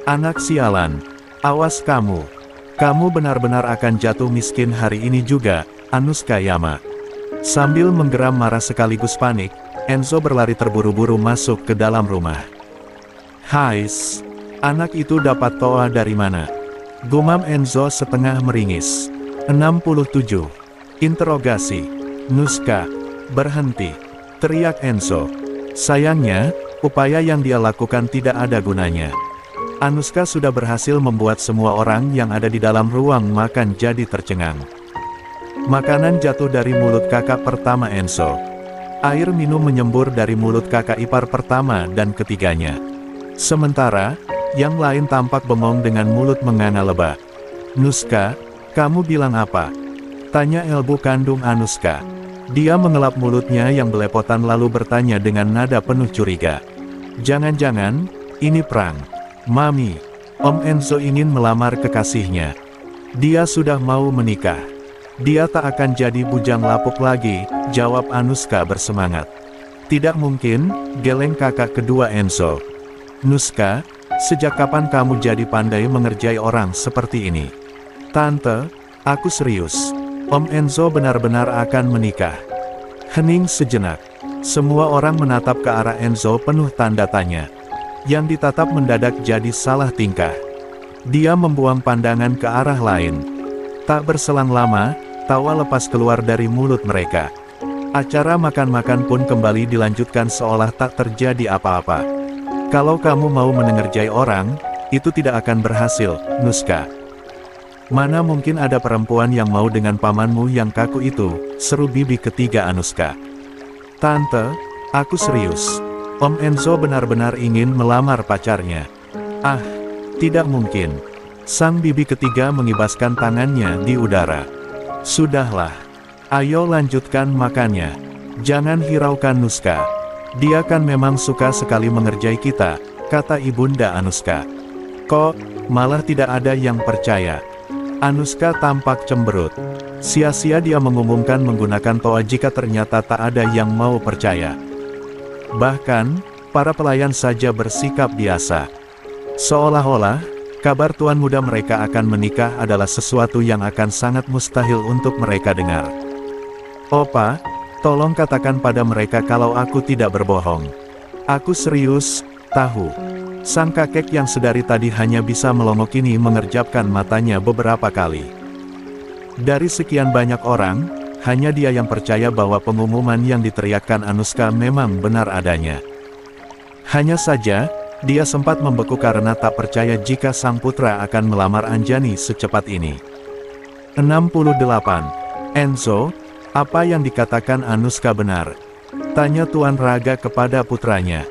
Anak sialan, awas kamu. Kamu benar-benar akan jatuh miskin hari ini juga, Anushka Yama. Sambil menggeram marah sekaligus panik, Enzo berlari terburu-buru masuk ke dalam rumah. Hais, anak itu dapat toa dari mana? Gumam Enzo setengah meringis. 67. Interogasi. Nuska, berhenti. Teriak Enzo. Sayangnya, upaya yang dia lakukan tidak ada gunanya. Anushka sudah berhasil membuat semua orang yang ada di dalam ruang makan jadi tercengang. Makanan jatuh dari mulut kakak pertama Enzo. Air minum menyembur dari mulut kakak ipar pertama dan ketiganya. Sementara, yang lain tampak bengong dengan mulut menganga lebah. Nuska, kamu bilang apa? Tanya Elbu kandung Anushka. Dia mengelap mulutnya yang belepotan lalu bertanya dengan nada penuh curiga. Jangan-jangan, ini perang. Mami, Om Enzo ingin melamar kekasihnya. Dia sudah mau menikah. Dia tak akan jadi bujang lapuk lagi, jawab Anushka bersemangat. Tidak mungkin, geleng kakak kedua Enzo. Nuska, sejak kapan kamu jadi pandai mengerjai orang seperti ini? Tante, aku serius. Om Enzo benar-benar akan menikah. Hening sejenak. Semua orang menatap ke arah Enzo penuh tanda tanya. Yang ditatap mendadak jadi salah tingkah. Dia membuang pandangan ke arah lain. Tak berselang lama, tawa lepas keluar dari mulut mereka. Acara makan-makan pun kembali dilanjutkan seolah tak terjadi apa-apa. Kalau kamu mau menengerjai orang, itu tidak akan berhasil, Nuska. Mana mungkin ada perempuan yang mau dengan pamanmu yang kaku itu, seru bibi ketiga Anuska. Tante, aku serius. Om Enzo benar-benar ingin melamar pacarnya. Ah, tidak mungkin. Sang bibi ketiga mengibaskan tangannya di udara. Sudahlah. Ayo lanjutkan makannya. Jangan hiraukan Nuska. Dia kan memang suka sekali mengerjai kita, kata ibunda Anuska. Kok, malah tidak ada yang percaya. Anuska tampak cemberut. Sia-sia dia mengumumkan menggunakan toa jika ternyata tak ada yang mau percaya. Bahkan, para pelayan saja bersikap biasa. Seolah-olah, kabar tuan muda mereka akan menikah adalah sesuatu yang akan sangat mustahil untuk mereka dengar. Opa, tolong katakan pada mereka kalau aku tidak berbohong. Aku serius, tahu. Sang kakek yang sedari tadi hanya bisa melongok ini mengerjapkan matanya beberapa kali. Dari sekian banyak orang, hanya dia yang percaya bahwa pengumuman yang diteriakkan Anuska memang benar adanya. Hanya saja, dia sempat membeku karena tak percaya jika sang putra akan melamar Anjani secepat ini. 68. Enzo, apa yang dikatakan Anuska benar? Tanya Tuan Raga kepada putranya.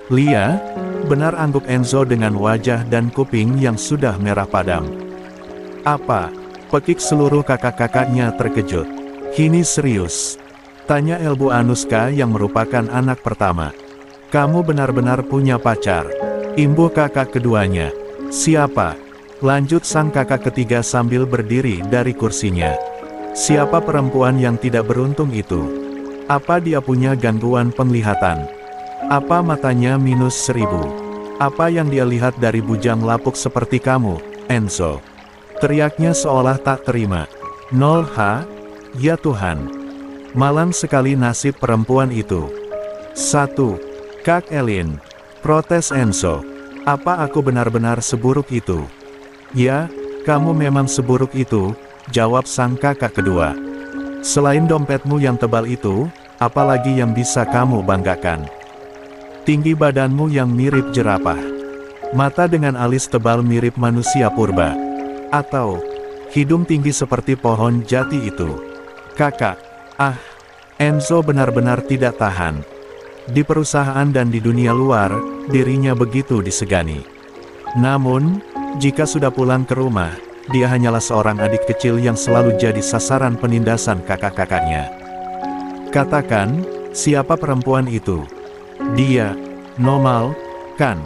Lia, benar, angguk Enzo dengan wajah dan kuping yang sudah merah padam. Apa? Pekik seluruh kakak-kakaknya terkejut. Kini serius. Tanya Elbu Anuska yang merupakan anak pertama. Kamu benar-benar punya pacar? Imbuh kakak keduanya. Siapa? Lanjut sang kakak ketiga sambil berdiri dari kursinya. Siapa perempuan yang tidak beruntung itu? Apa dia punya gangguan penglihatan? Apa matanya minus 1000? Apa yang dia lihat dari bujang lapuk seperti kamu, Enzo? Teriaknya seolah tak terima. 0H? Ya Tuhan. Malang sekali nasib perempuan itu. 1. Kak Elin. Protes Enzo. Apa aku benar-benar seburuk itu? Ya, kamu memang seburuk itu, jawab sang kakak kedua. Selain dompetmu yang tebal itu, apalagi yang bisa kamu banggakan? Tinggi badanmu yang mirip jerapah. Mata dengan alis tebal mirip manusia purba. Atau, hidung tinggi seperti pohon jati itu. Kakak, Enzo benar-benar tidak tahan. Di perusahaan dan di dunia luar, dirinya begitu disegani. Namun, jika sudah pulang ke rumah, dia hanyalah seorang adik kecil yang selalu jadi sasaran penindasan kakak-kakaknya. Katakan, siapa perempuan itu? Dia, normal, kan?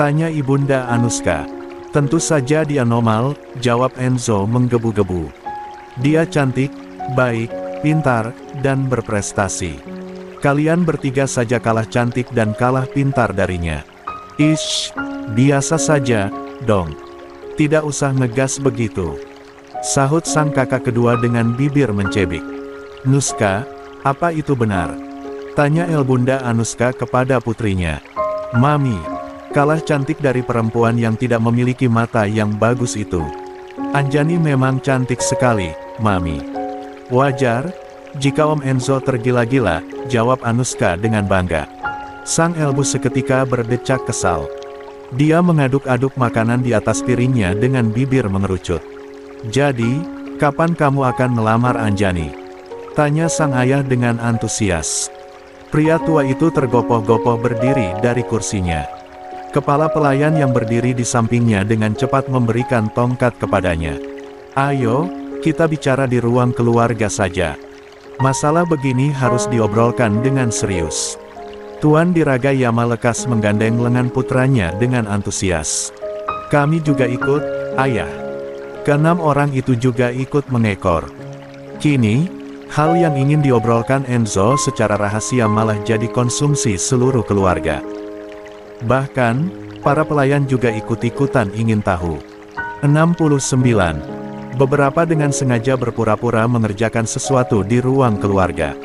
Tanya ibunda Anuska. Tentu saja dia normal, jawab Enzo menggebu-gebu. Dia cantik, baik, pintar, dan berprestasi. Kalian bertiga saja kalah cantik dan kalah pintar darinya. Ish, biasa saja, dong. Tidak usah ngegas begitu. Sahut sang kakak kedua dengan bibir mencebik. Nuska, apa itu benar? Tanya Elbunda Anuska kepada putrinya. Mami, kalah cantik dari perempuan yang tidak memiliki mata yang bagus itu. Anjani memang cantik sekali, Mami. Wajar, jika Om Enzo tergila-gila, jawab Anuska dengan bangga. Sang Elbu seketika berdecak kesal. Dia mengaduk-aduk makanan di atas piringnya dengan bibir mengerucut. Jadi, kapan kamu akan melamar Anjani? Tanya sang ayah dengan antusias. Pria tua itu tergopoh-gopoh berdiri dari kursinya. Kepala pelayan yang berdiri di sampingnya dengan cepat memberikan tongkat kepadanya. Ayo, kita bicara di ruang keluarga saja. Masalah begini harus diobrolkan dengan serius. Tuan Diraga Yama lekas menggandeng lengan putranya dengan antusias. Kami juga ikut, ayah. Keenam orang itu juga ikut mengekor. Kini, hal yang ingin diobrolkan Enzo secara rahasia malah jadi konsumsi seluruh keluarga. Bahkan, para pelayan juga ikut-ikutan ingin tahu. 69. Beberapa dengan sengaja berpura-pura mengerjakan sesuatu di ruang keluarga.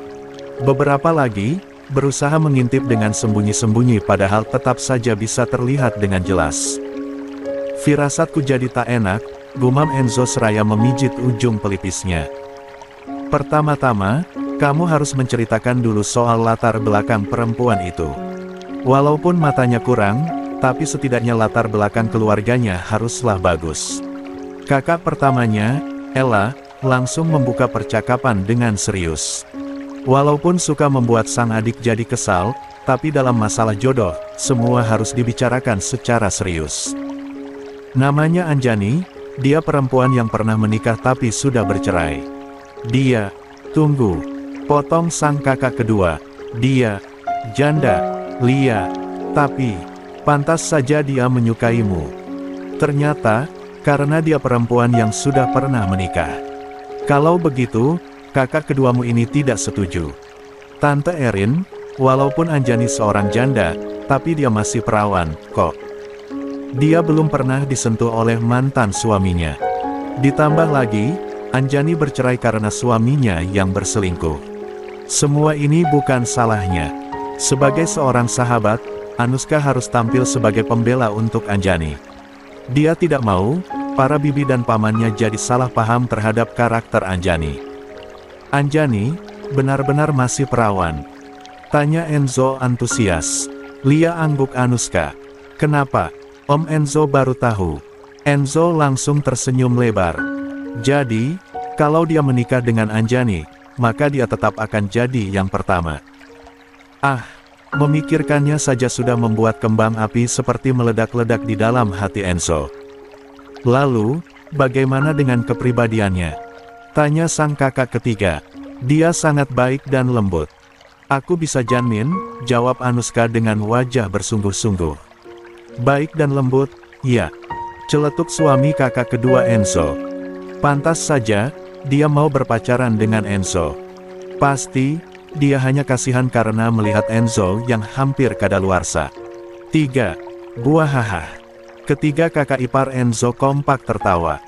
Beberapa lagi, berusaha mengintip dengan sembunyi-sembunyi padahal tetap saja bisa terlihat dengan jelas. Firasatku jadi tak enak, gumam Enzo seraya memijit ujung pelipisnya. Pertama-tama, kamu harus menceritakan dulu soal latar belakang perempuan itu. Walaupun matanya kurang, tapi setidaknya latar belakang keluarganya haruslah bagus. Kakak pertamanya, Ella, langsung membuka percakapan dengan serius. Walaupun suka membuat sang adik jadi kesal, tapi dalam masalah jodoh, semua harus dibicarakan secara serius. Namanya Anjani, dia perempuan yang pernah menikah tapi sudah bercerai. Dia, tunggu, potong sang kakak kedua, dia, janda, Lia, tapi, pantas saja dia menyukaimu. Ternyata, karena dia perempuan yang sudah pernah menikah. Kalau begitu, kakak keduamu ini tidak setuju. Tante Erin, walaupun Anjani seorang janda, tapi dia masih perawan, kok. Dia belum pernah disentuh oleh mantan suaminya. Ditambah lagi, Anjani bercerai karena suaminya yang berselingkuh. Semua ini bukan salahnya. Sebagai seorang sahabat, Anuska harus tampil sebagai pembela untuk Anjani. Dia tidak mau para bibi dan pamannya jadi salah paham terhadap karakter Anjani. Anjani, benar-benar masih perawan? Tanya Enzo antusias. Lia angguk Anuska. Kenapa? Om Enzo baru tahu. Enzo langsung tersenyum lebar. Jadi, kalau dia menikah dengan Anjani, maka dia tetap akan jadi yang pertama. Ah, memikirkannya saja sudah membuat kembang api seperti meledak-ledak di dalam hati Enzo. Lalu, bagaimana dengan kepribadiannya? Tanya sang kakak ketiga. Dia sangat baik dan lembut. Aku bisa jamin, jawab Anuska dengan wajah bersungguh-sungguh. Baik dan lembut, ya. Celetuk suami kakak kedua Enzo. Pantas saja, dia mau berpacaran dengan Enzo. Pasti, dia hanya kasihan karena melihat Enzo yang hampir kadaluarsa. 3. Buahaha. Ketiga kakak ipar Enzo kompak tertawa.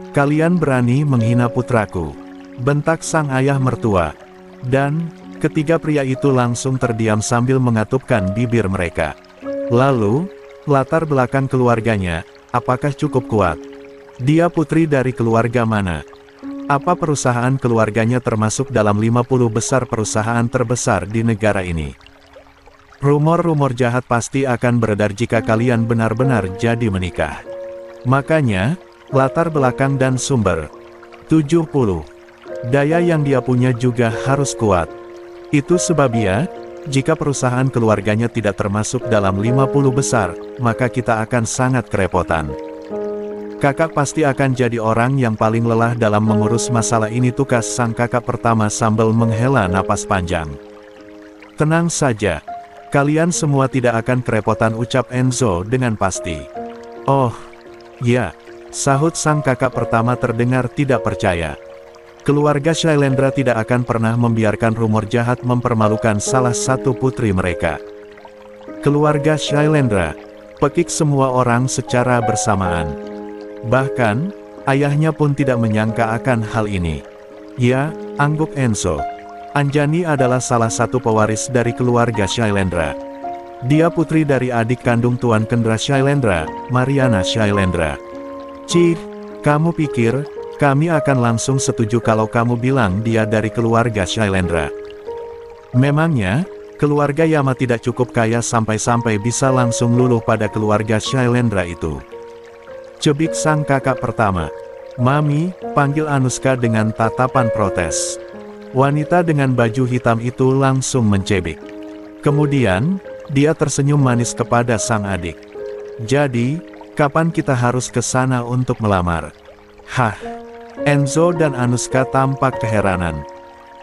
Kalian berani menghina putraku, bentak sang ayah mertua. Dan, ketiga pria itu langsung terdiam sambil mengatupkan bibir mereka. Lalu, latar belakang keluarganya, apakah cukup kuat? Dia putri dari keluarga mana? Apa perusahaan keluarganya termasuk dalam 50 besar perusahaan terbesar di negara ini? Rumor-rumor jahat pasti akan beredar jika kalian benar-benar jadi menikah. Makanya, latar belakang dan sumber. 70. Daya yang dia punya juga harus kuat. Itu sebabnya, jika perusahaan keluarganya tidak termasuk dalam 50 besar, maka kita akan sangat kerepotan. Kakak pasti akan jadi orang yang paling lelah dalam mengurus masalah ini, tukas sang kakak pertama sambil menghela napas panjang. Tenang saja. Kalian semua tidak akan kerepotan, ucap Enzo dengan pasti. Oh, ya, sahut sang kakak pertama terdengar tidak percaya. Keluarga Shailendra tidak akan pernah membiarkan rumor jahat mempermalukan salah satu putri mereka. Keluarga Shailendra, pekik semua orang secara bersamaan. Bahkan, ayahnya pun tidak menyangka akan hal ini. Ya, angguk Enzo. Anjani adalah salah satu pewaris dari keluarga Shailendra. Dia putri dari adik kandung Tuan Kendra Shailendra, Mariana Shailendra. Cih, kamu pikir, kami akan langsung setuju kalau kamu bilang dia dari keluarga Shailendra? Memangnya, keluarga Yama tidak cukup kaya sampai-sampai bisa langsung luluh pada keluarga Shailendra itu? Cebik sang kakak pertama. Mami, panggil Anuska dengan tatapan protes. Wanita dengan baju hitam itu langsung mencebik. Kemudian, dia tersenyum manis kepada sang adik. Jadi, kapan kita harus ke sana untuk melamar? Hah? Enzo dan Anuska tampak keheranan.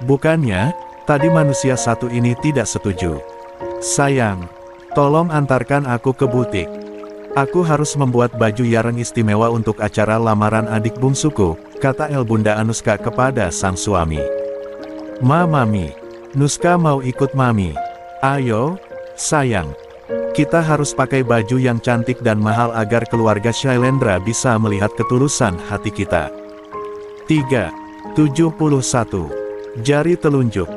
Bukannya, tadi manusia satu ini tidak setuju. Sayang, tolong antarkan aku ke butik. Aku harus membuat baju yareng istimewa untuk acara lamaran adik bungsuku, kata Bunda Anuska kepada sang suami. Mami, Nuska mau ikut Mami. Ayo, sayang. Kita harus pakai baju yang cantik dan mahal agar keluarga Shailendra bisa melihat ketulusan hati kita. 3. 71. Jari telunjuk.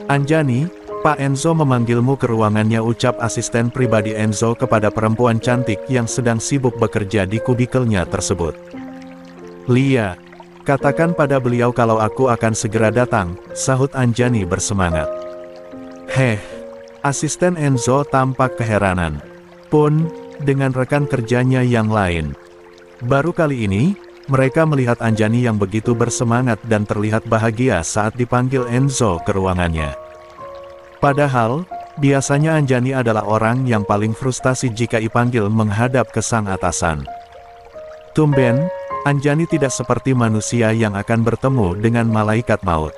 Anjani, Pak Enzo memanggilmu ke ruangannya, ucap asisten pribadi Enzo kepada perempuan cantik yang sedang sibuk bekerja di kubikelnya tersebut. Lia, katakan pada beliau kalau aku akan segera datang, sahut Anjani bersemangat. Heh, asisten Enzo tampak keheranan. Pun, dengan rekan kerjanya yang lain. Baru kali ini, mereka melihat Anjani yang begitu bersemangat dan terlihat bahagia saat dipanggil Enzo ke ruangannya. Padahal, biasanya Anjani adalah orang yang paling frustasi jika dipanggil menghadap ke sang atasan. Tumben, Anjani tidak seperti manusia yang akan bertemu dengan malaikat maut.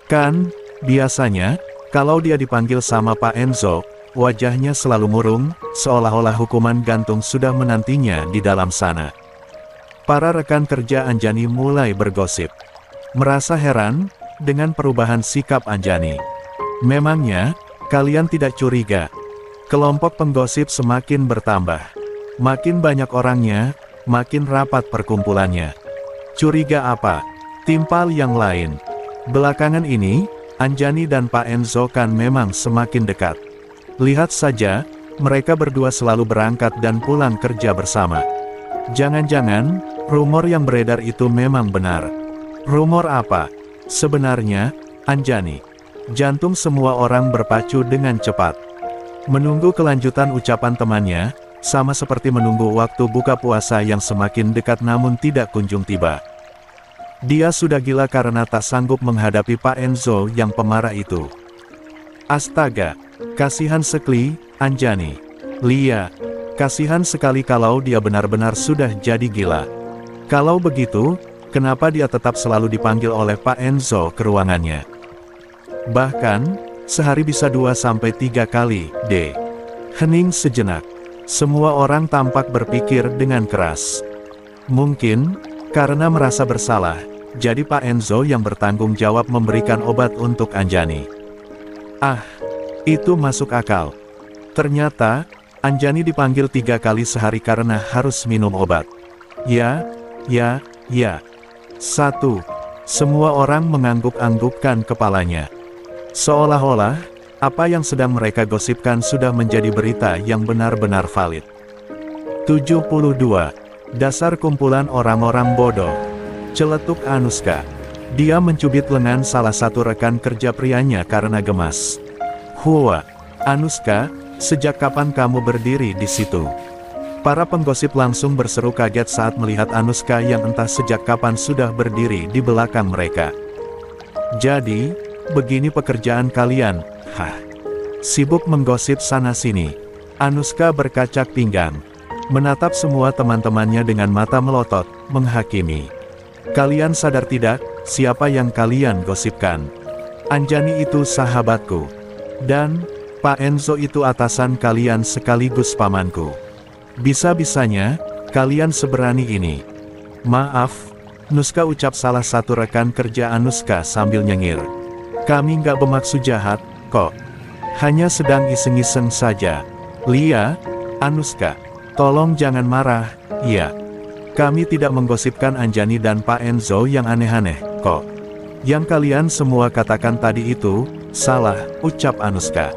Kan, biasanya, kalau dia dipanggil sama Pak Enzo, wajahnya selalu murung, seolah-olah hukuman gantung sudah menantinya di dalam sana. Para rekan kerja Anjani mulai bergosip. Merasa heran dengan perubahan sikap Anjani. Memangnya, kalian tidak curiga? Kelompok penggosip semakin bertambah. Makin banyak orangnya, makin rapat perkumpulannya. Curiga apa? Timpal yang lain. Belakangan ini, Anjani dan Pak Enzo kan memang semakin dekat. Lihat saja, mereka berdua selalu berangkat dan pulang kerja bersama. Jangan-jangan, rumor yang beredar itu memang benar. Rumor apa? Sebenarnya, Anjani. Jantung semua orang berpacu dengan cepat. Menunggu kelanjutan ucapan temannya, sama seperti menunggu waktu buka puasa yang semakin dekat namun tidak kunjung tiba. Dia sudah gila karena tak sanggup menghadapi Pak Enzo yang pemarah itu. Astaga, kasihan sekali, Anjani. Lia, kasihan sekali kalau dia benar-benar sudah jadi gila. Kalau begitu, kenapa dia tetap selalu dipanggil oleh Pak Enzo ke ruangannya? Bahkan, sehari bisa 2-3 kali, deh. Hening sejenak. Semua orang tampak berpikir dengan keras. Mungkin, karena merasa bersalah, jadi Pak Enzo yang bertanggung jawab memberikan obat untuk Anjani. Ah, itu masuk akal. Ternyata, Anjani dipanggil 3 kali sehari karena harus minum obat. Ya. 1. Semua orang mengangguk-anggukkan kepalanya. Seolah-olah, apa yang sedang mereka gosipkan sudah menjadi berita yang benar-benar valid. 72. Dasar kumpulan orang-orang bodoh. Celetuk Anuska. Dia mencubit lengan salah satu rekan kerja prianya karena gemas. Hua, Anuska, sejak kapan kamu berdiri di situ? Para penggosip langsung berseru kaget saat melihat Anuska yang entah sejak kapan sudah berdiri di belakang mereka. Jadi, begini pekerjaan kalian, hah? Sibuk menggosip sana-sini. Anuska berkacak pinggang. Menatap semua teman-temannya dengan mata melotot, menghakimi. Kalian sadar tidak, siapa yang kalian gosipkan? Anjani itu sahabatku. Dan, Pak Enzo itu atasan kalian sekaligus pamanku. Bisa-bisanya, kalian seberani ini. Maaf, Nuska, ucap salah satu rekan kerja Anuska sambil nyengir. Kami nggak bermaksud jahat, kok. Hanya sedang iseng-iseng saja. Lia, Anuska, tolong jangan marah, ya. Kami tidak menggosipkan Anjani dan Pak Enzo yang aneh-aneh, kok. Yang kalian semua katakan tadi itu, salah, ucap Anuska.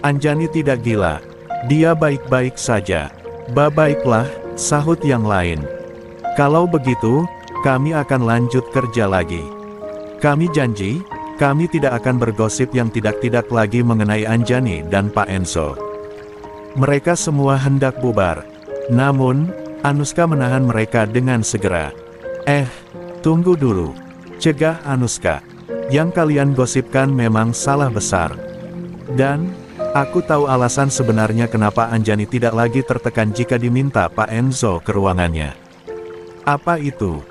Anjani tidak gila. Dia baik-baik saja. Baiklah, sahut yang lain. Kalau begitu, kami akan lanjut kerja lagi. Kami janji, kami tidak akan bergosip yang tidak-tidak lagi mengenai Anjani dan Pak Enzo. Mereka semua hendak bubar. Namun, Anuska menahan mereka dengan segera. Tunggu dulu. Cegah Anuska. Yang kalian gosipkan memang salah besar. Dan, aku tahu alasan sebenarnya kenapa Anjani tidak lagi tertekan jika diminta Pak Enzo ke ruangannya. Apa itu?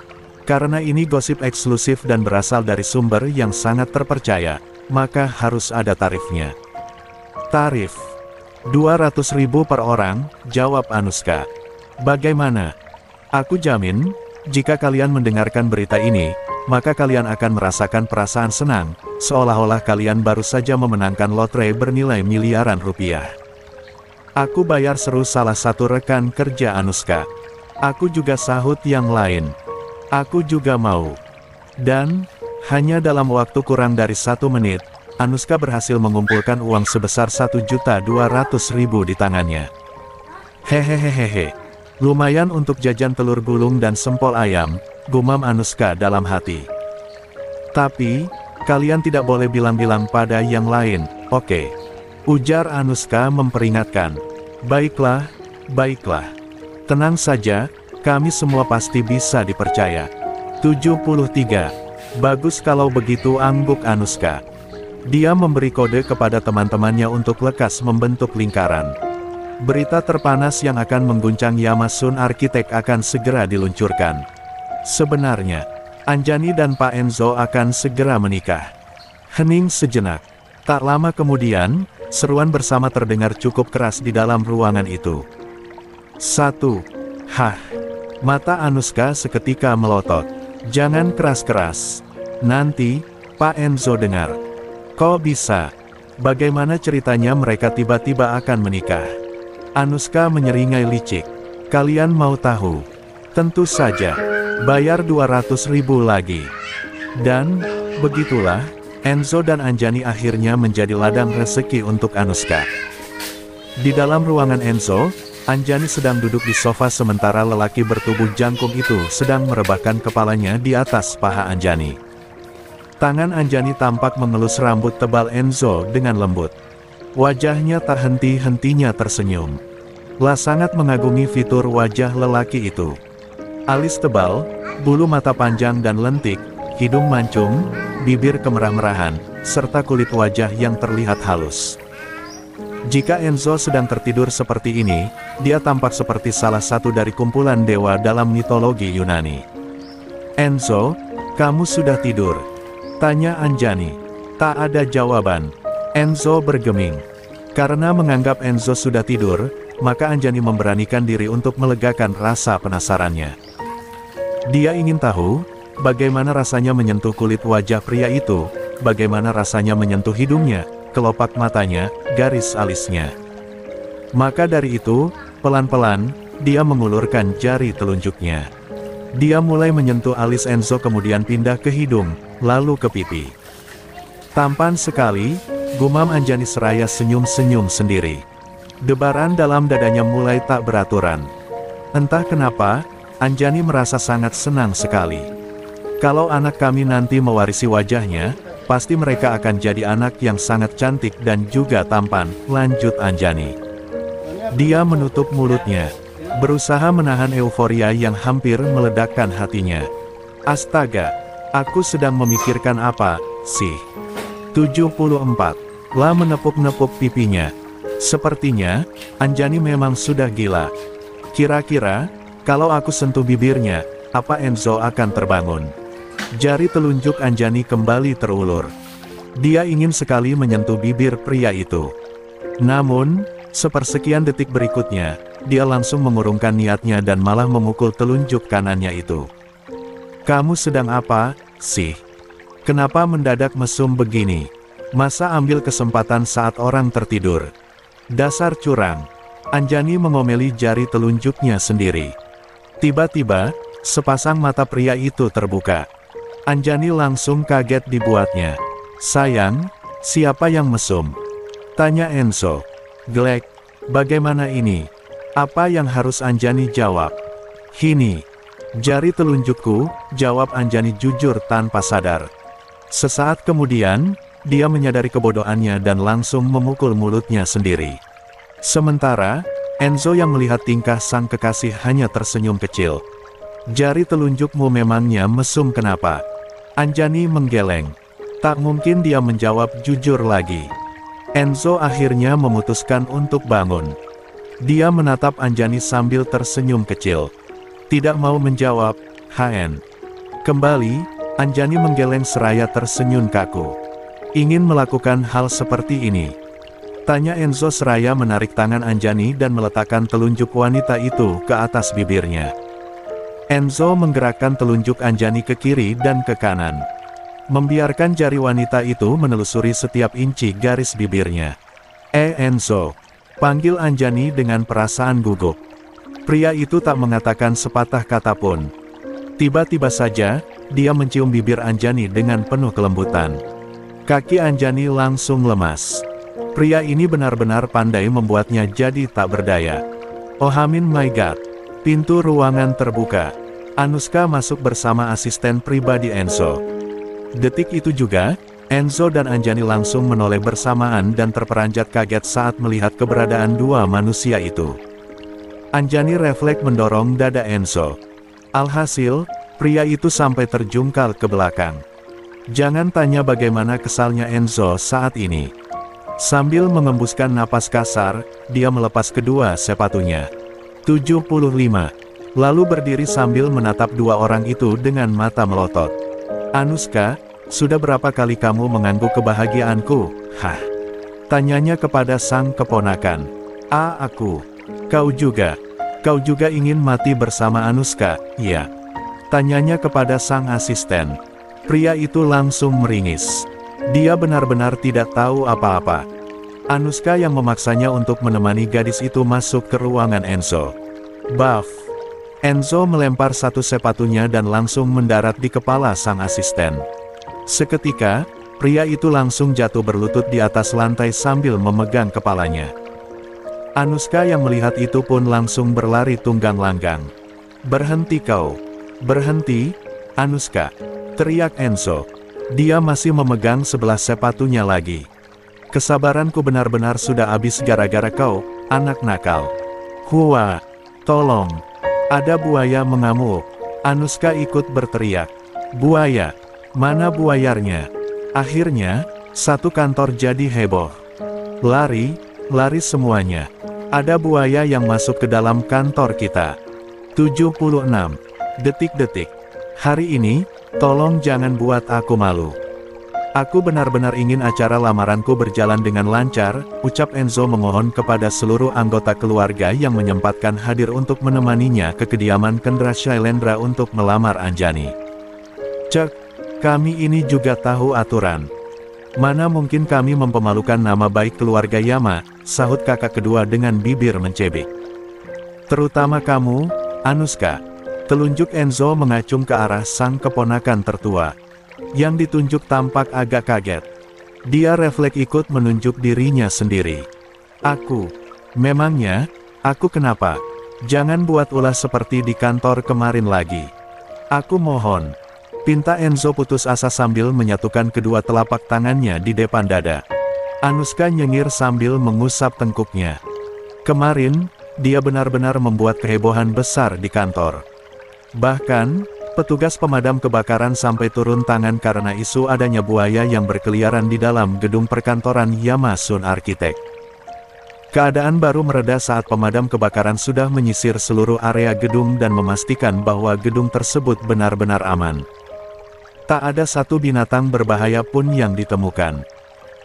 Karena ini gosip eksklusif dan berasal dari sumber yang sangat terpercaya, maka harus ada tarifnya. Tarif 200.000 per orang, jawab Anuska. Bagaimana? Aku jamin, jika kalian mendengarkan berita ini, maka kalian akan merasakan perasaan senang, seolah-olah kalian baru saja memenangkan lotre bernilai miliaran rupiah. Aku bayar, seru salah satu rekan kerja Anuska. Aku juga, sahut yang lain. Aku juga mau. Dan, hanya dalam waktu kurang dari 1 menit, Anuska berhasil mengumpulkan uang sebesar 1.200.000 di tangannya. Hehehehehe. Lumayan untuk jajan telur gulung dan sempol ayam, gumam Anuska dalam hati. Tapi, kalian tidak boleh bilang-bilang pada yang lain, oke? Ujar Anuska memperingatkan. Baiklah, baiklah. Tenang saja, kami semua pasti bisa dipercaya. 73. Bagus kalau begitu, angguk Anuska. Dia memberi kode kepada teman-temannya untuk lekas membentuk lingkaran. Berita terpanas yang akan mengguncang Yamasun Arsitek akan segera diluncurkan. Sebenarnya, Anjani dan Pak Enzo akan segera menikah. Hening sejenak. Tak lama kemudian, seruan bersama terdengar cukup keras di dalam ruangan itu. 1. Hah. Mata Anuska seketika melotot. Jangan keras-keras. Nanti, Pak Enzo dengar. Kok bisa? Bagaimana ceritanya mereka tiba-tiba akan menikah? Anuska menyeringai licik. Kalian mau tahu? Tentu saja. Bayar 200.000 lagi. Dan, begitulah, Enzo dan Anjani akhirnya menjadi ladang rezeki untuk Anuska. Di dalam ruangan Enzo, Anjani sedang duduk di sofa sementara lelaki bertubuh jangkung itu sedang merebahkan kepalanya di atas paha Anjani. Tangan Anjani tampak mengelus rambut tebal Enzo dengan lembut. Wajahnya tak henti-hentinya tersenyum. Lah sangat mengagumi fitur wajah lelaki itu. Alis tebal, bulu mata panjang dan lentik, hidung mancung, bibir kemerah-merahan, serta kulit wajah yang terlihat halus. Jika Enzo sedang tertidur seperti ini, dia tampak seperti salah satu dari kumpulan dewa dalam mitologi Yunani. Enzo, kamu sudah tidur? Tanya Anjani. Tak ada jawaban. Enzo bergeming. Karena menganggap Enzo sudah tidur, maka Anjani memberanikan diri untuk melegakan rasa penasarannya. Dia ingin tahu, bagaimana rasanya menyentuh kulit wajah pria itu, bagaimana rasanya menyentuh hidungnya, kelopak matanya, garis alisnya. Maka dari itu, pelan-pelan, dia mengulurkan jari telunjuknya. Dia mulai menyentuh alis Enzo kemudian pindah ke hidung, lalu ke pipi. Tampan sekali, gumam Anjani seraya senyum-senyum sendiri. Debaran dalam dadanya mulai tak beraturan. Entah kenapa, Anjani merasa sangat senang sekali. Kalau anak kami nanti mewarisi wajahnya, pasti mereka akan jadi anak yang sangat cantik dan juga tampan, lanjut Anjani. Dia menutup mulutnya, berusaha menahan euforia yang hampir meledakkan hatinya. Astaga, aku sedang memikirkan apa, sih? 74. Lah menepuk-nepuk pipinya. Sepertinya, Anjani memang sudah gila. Kira-kira, kalau aku sentuh bibirnya, apa Enzo akan terbangun? Jari telunjuk Anjani kembali terulur. Dia ingin sekali menyentuh bibir pria itu. Namun, sepersekian detik berikutnya, dia langsung mengurungkan niatnya dan malah memukul telunjuk kanannya itu. Kamu sedang apa, sih? Kenapa mendadak mesum begini? Masa ambil kesempatan saat orang tertidur? Dasar curang. Anjani mengomeli jari telunjuknya sendiri. Tiba-tiba, sepasang mata pria itu terbuka. Anjani langsung kaget dibuatnya. Sayang, siapa yang mesum? Tanya Enzo. Glek, bagaimana ini? Apa yang harus Anjani jawab? Hini. Jari telunjukku, jawab Anjani jujur tanpa sadar. Sesaat kemudian, dia menyadari kebodohannya dan langsung memukul mulutnya sendiri. Sementara, Enzo yang melihat tingkah sang kekasih hanya tersenyum kecil. Jari telunjukmu memangnya mesum kenapa? Anjani menggeleng. Tak mungkin dia menjawab jujur lagi. Enzo akhirnya memutuskan untuk bangun. Dia menatap Anjani sambil tersenyum kecil. Tidak mau menjawab, HN. Kembali, Anjani menggeleng seraya tersenyum kaku. Ingin melakukan hal seperti ini? Tanya Enzo seraya menarik tangan Anjani dan meletakkan telunjuk wanita itu ke atas bibirnya. Enzo menggerakkan telunjuk Anjani ke kiri dan ke kanan. Membiarkan jari wanita itu menelusuri setiap inci garis bibirnya. Enzo, panggil Anjani dengan perasaan gugup. Pria itu tak mengatakan sepatah kata pun. Tiba-tiba saja, dia mencium bibir Anjani dengan penuh kelembutan. Kaki Anjani langsung lemas. Pria ini benar-benar pandai membuatnya jadi tak berdaya. Oh amin my god. Pintu ruangan terbuka. Anuska masuk bersama asisten pribadi Enzo. Detik itu juga, Enzo dan Anjani langsung menoleh bersamaan dan terperanjat kaget saat melihat keberadaan dua manusia itu. Anjani refleks mendorong dada Enzo. Alhasil, pria itu sampai terjungkal ke belakang. Jangan tanya bagaimana kesalnya Enzo saat ini. Sambil mengembuskan napas kasar, dia melepas kedua sepatunya. 75. Lalu berdiri sambil menatap dua orang itu dengan mata melotot. Anuska, sudah berapa kali kamu mengganggu kebahagiaanku? Hah? Tanyanya kepada sang keponakan. Aku. Kau juga. Kau juga ingin mati bersama Anuska, ya? Tanyanya kepada sang asisten. Pria itu langsung meringis. Dia benar-benar tidak tahu apa-apa. Anuska yang memaksanya untuk menemani gadis itu masuk ke ruangan Enzo. Buff. Enzo melempar satu sepatunya dan langsung mendarat di kepala sang asisten. Seketika, pria itu langsung jatuh berlutut di atas lantai sambil memegang kepalanya. Anuska yang melihat itu pun langsung berlari tunggang langgang. Berhenti kau. Berhenti, Anuska. Teriak Enzo. Dia masih memegang sebelah sepatunya lagi. Kesabaranku benar-benar sudah habis gara-gara kau, anak nakal. Hua, tolong. Ada buaya mengamuk. Anuska ikut berteriak. Buaya? Mana buayarnya? Akhirnya, satu kantor jadi heboh. Lari semuanya. Ada buaya yang masuk ke dalam kantor kita. 76 detik-detik. Hari ini, tolong jangan buat aku malu. Aku benar-benar ingin acara lamaranku berjalan dengan lancar, ucap Enzo memohon kepada seluruh anggota keluarga yang menyempatkan hadir untuk menemaninya ke kediaman Kendra Shailendra untuk melamar Anjani. Cek, kami ini juga tahu aturan. Mana mungkin kami mempemalukan nama baik keluarga Yama, sahut kakak kedua dengan bibir mencebik. Terutama kamu, Anuska. Telunjuk Enzo mengacung ke arah sang keponakan tertua. Yang ditunjuk tampak agak kaget. Dia refleks ikut menunjuk dirinya sendiri. Aku. Memangnya, aku kenapa? Jangan buat ulah seperti di kantor kemarin lagi. Aku mohon. Pinta Enzo putus asa sambil menyatukan kedua telapak tangannya di depan dada. Anuska nyengir sambil mengusap tengkuknya. Kemarin, dia benar-benar membuat kehebohan besar di kantor. Bahkan, petugas pemadam kebakaran sampai turun tangan karena isu adanya buaya yang berkeliaran di dalam gedung perkantoran Yamasun Architect. Keadaan baru mereda saat pemadam kebakaran sudah menyisir seluruh area gedung dan memastikan bahwa gedung tersebut benar-benar aman. Tak ada satu binatang berbahaya pun yang ditemukan.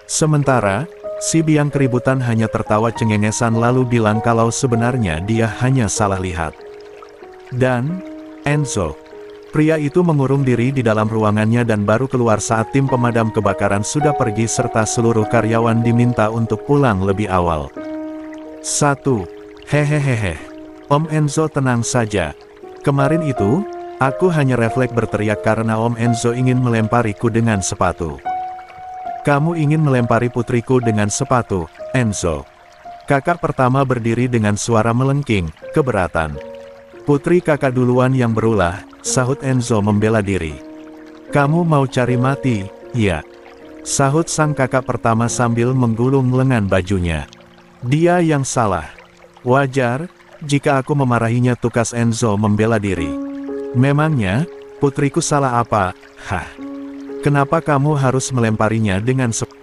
Sementara, si biang keributan hanya tertawa cengengesan lalu bilang kalau sebenarnya dia hanya salah lihat. Dan, Enzo. Pria itu mengurung diri di dalam ruangannya dan baru keluar saat tim pemadam kebakaran sudah pergi serta seluruh karyawan diminta untuk pulang lebih awal. 1. Hehehehe. Om Enzo tenang saja. Kemarin itu, aku hanya refleks berteriak karena Om Enzo ingin melempariku dengan sepatu. Kamu ingin melempari putriku dengan sepatu, Enzo. Kakak pertama berdiri dengan suara melengking, keberatan. Putri kakak duluan yang berulah, sahut Enzo membela diri. Kamu mau cari mati, ya? Sahut sang kakak pertama sambil menggulung lengan bajunya. Dia yang salah. Wajar, jika aku memarahinya, tukas Enzo membela diri. Memangnya, putriku salah apa? Hah? Kenapa kamu harus melemparinya dengan sepatu?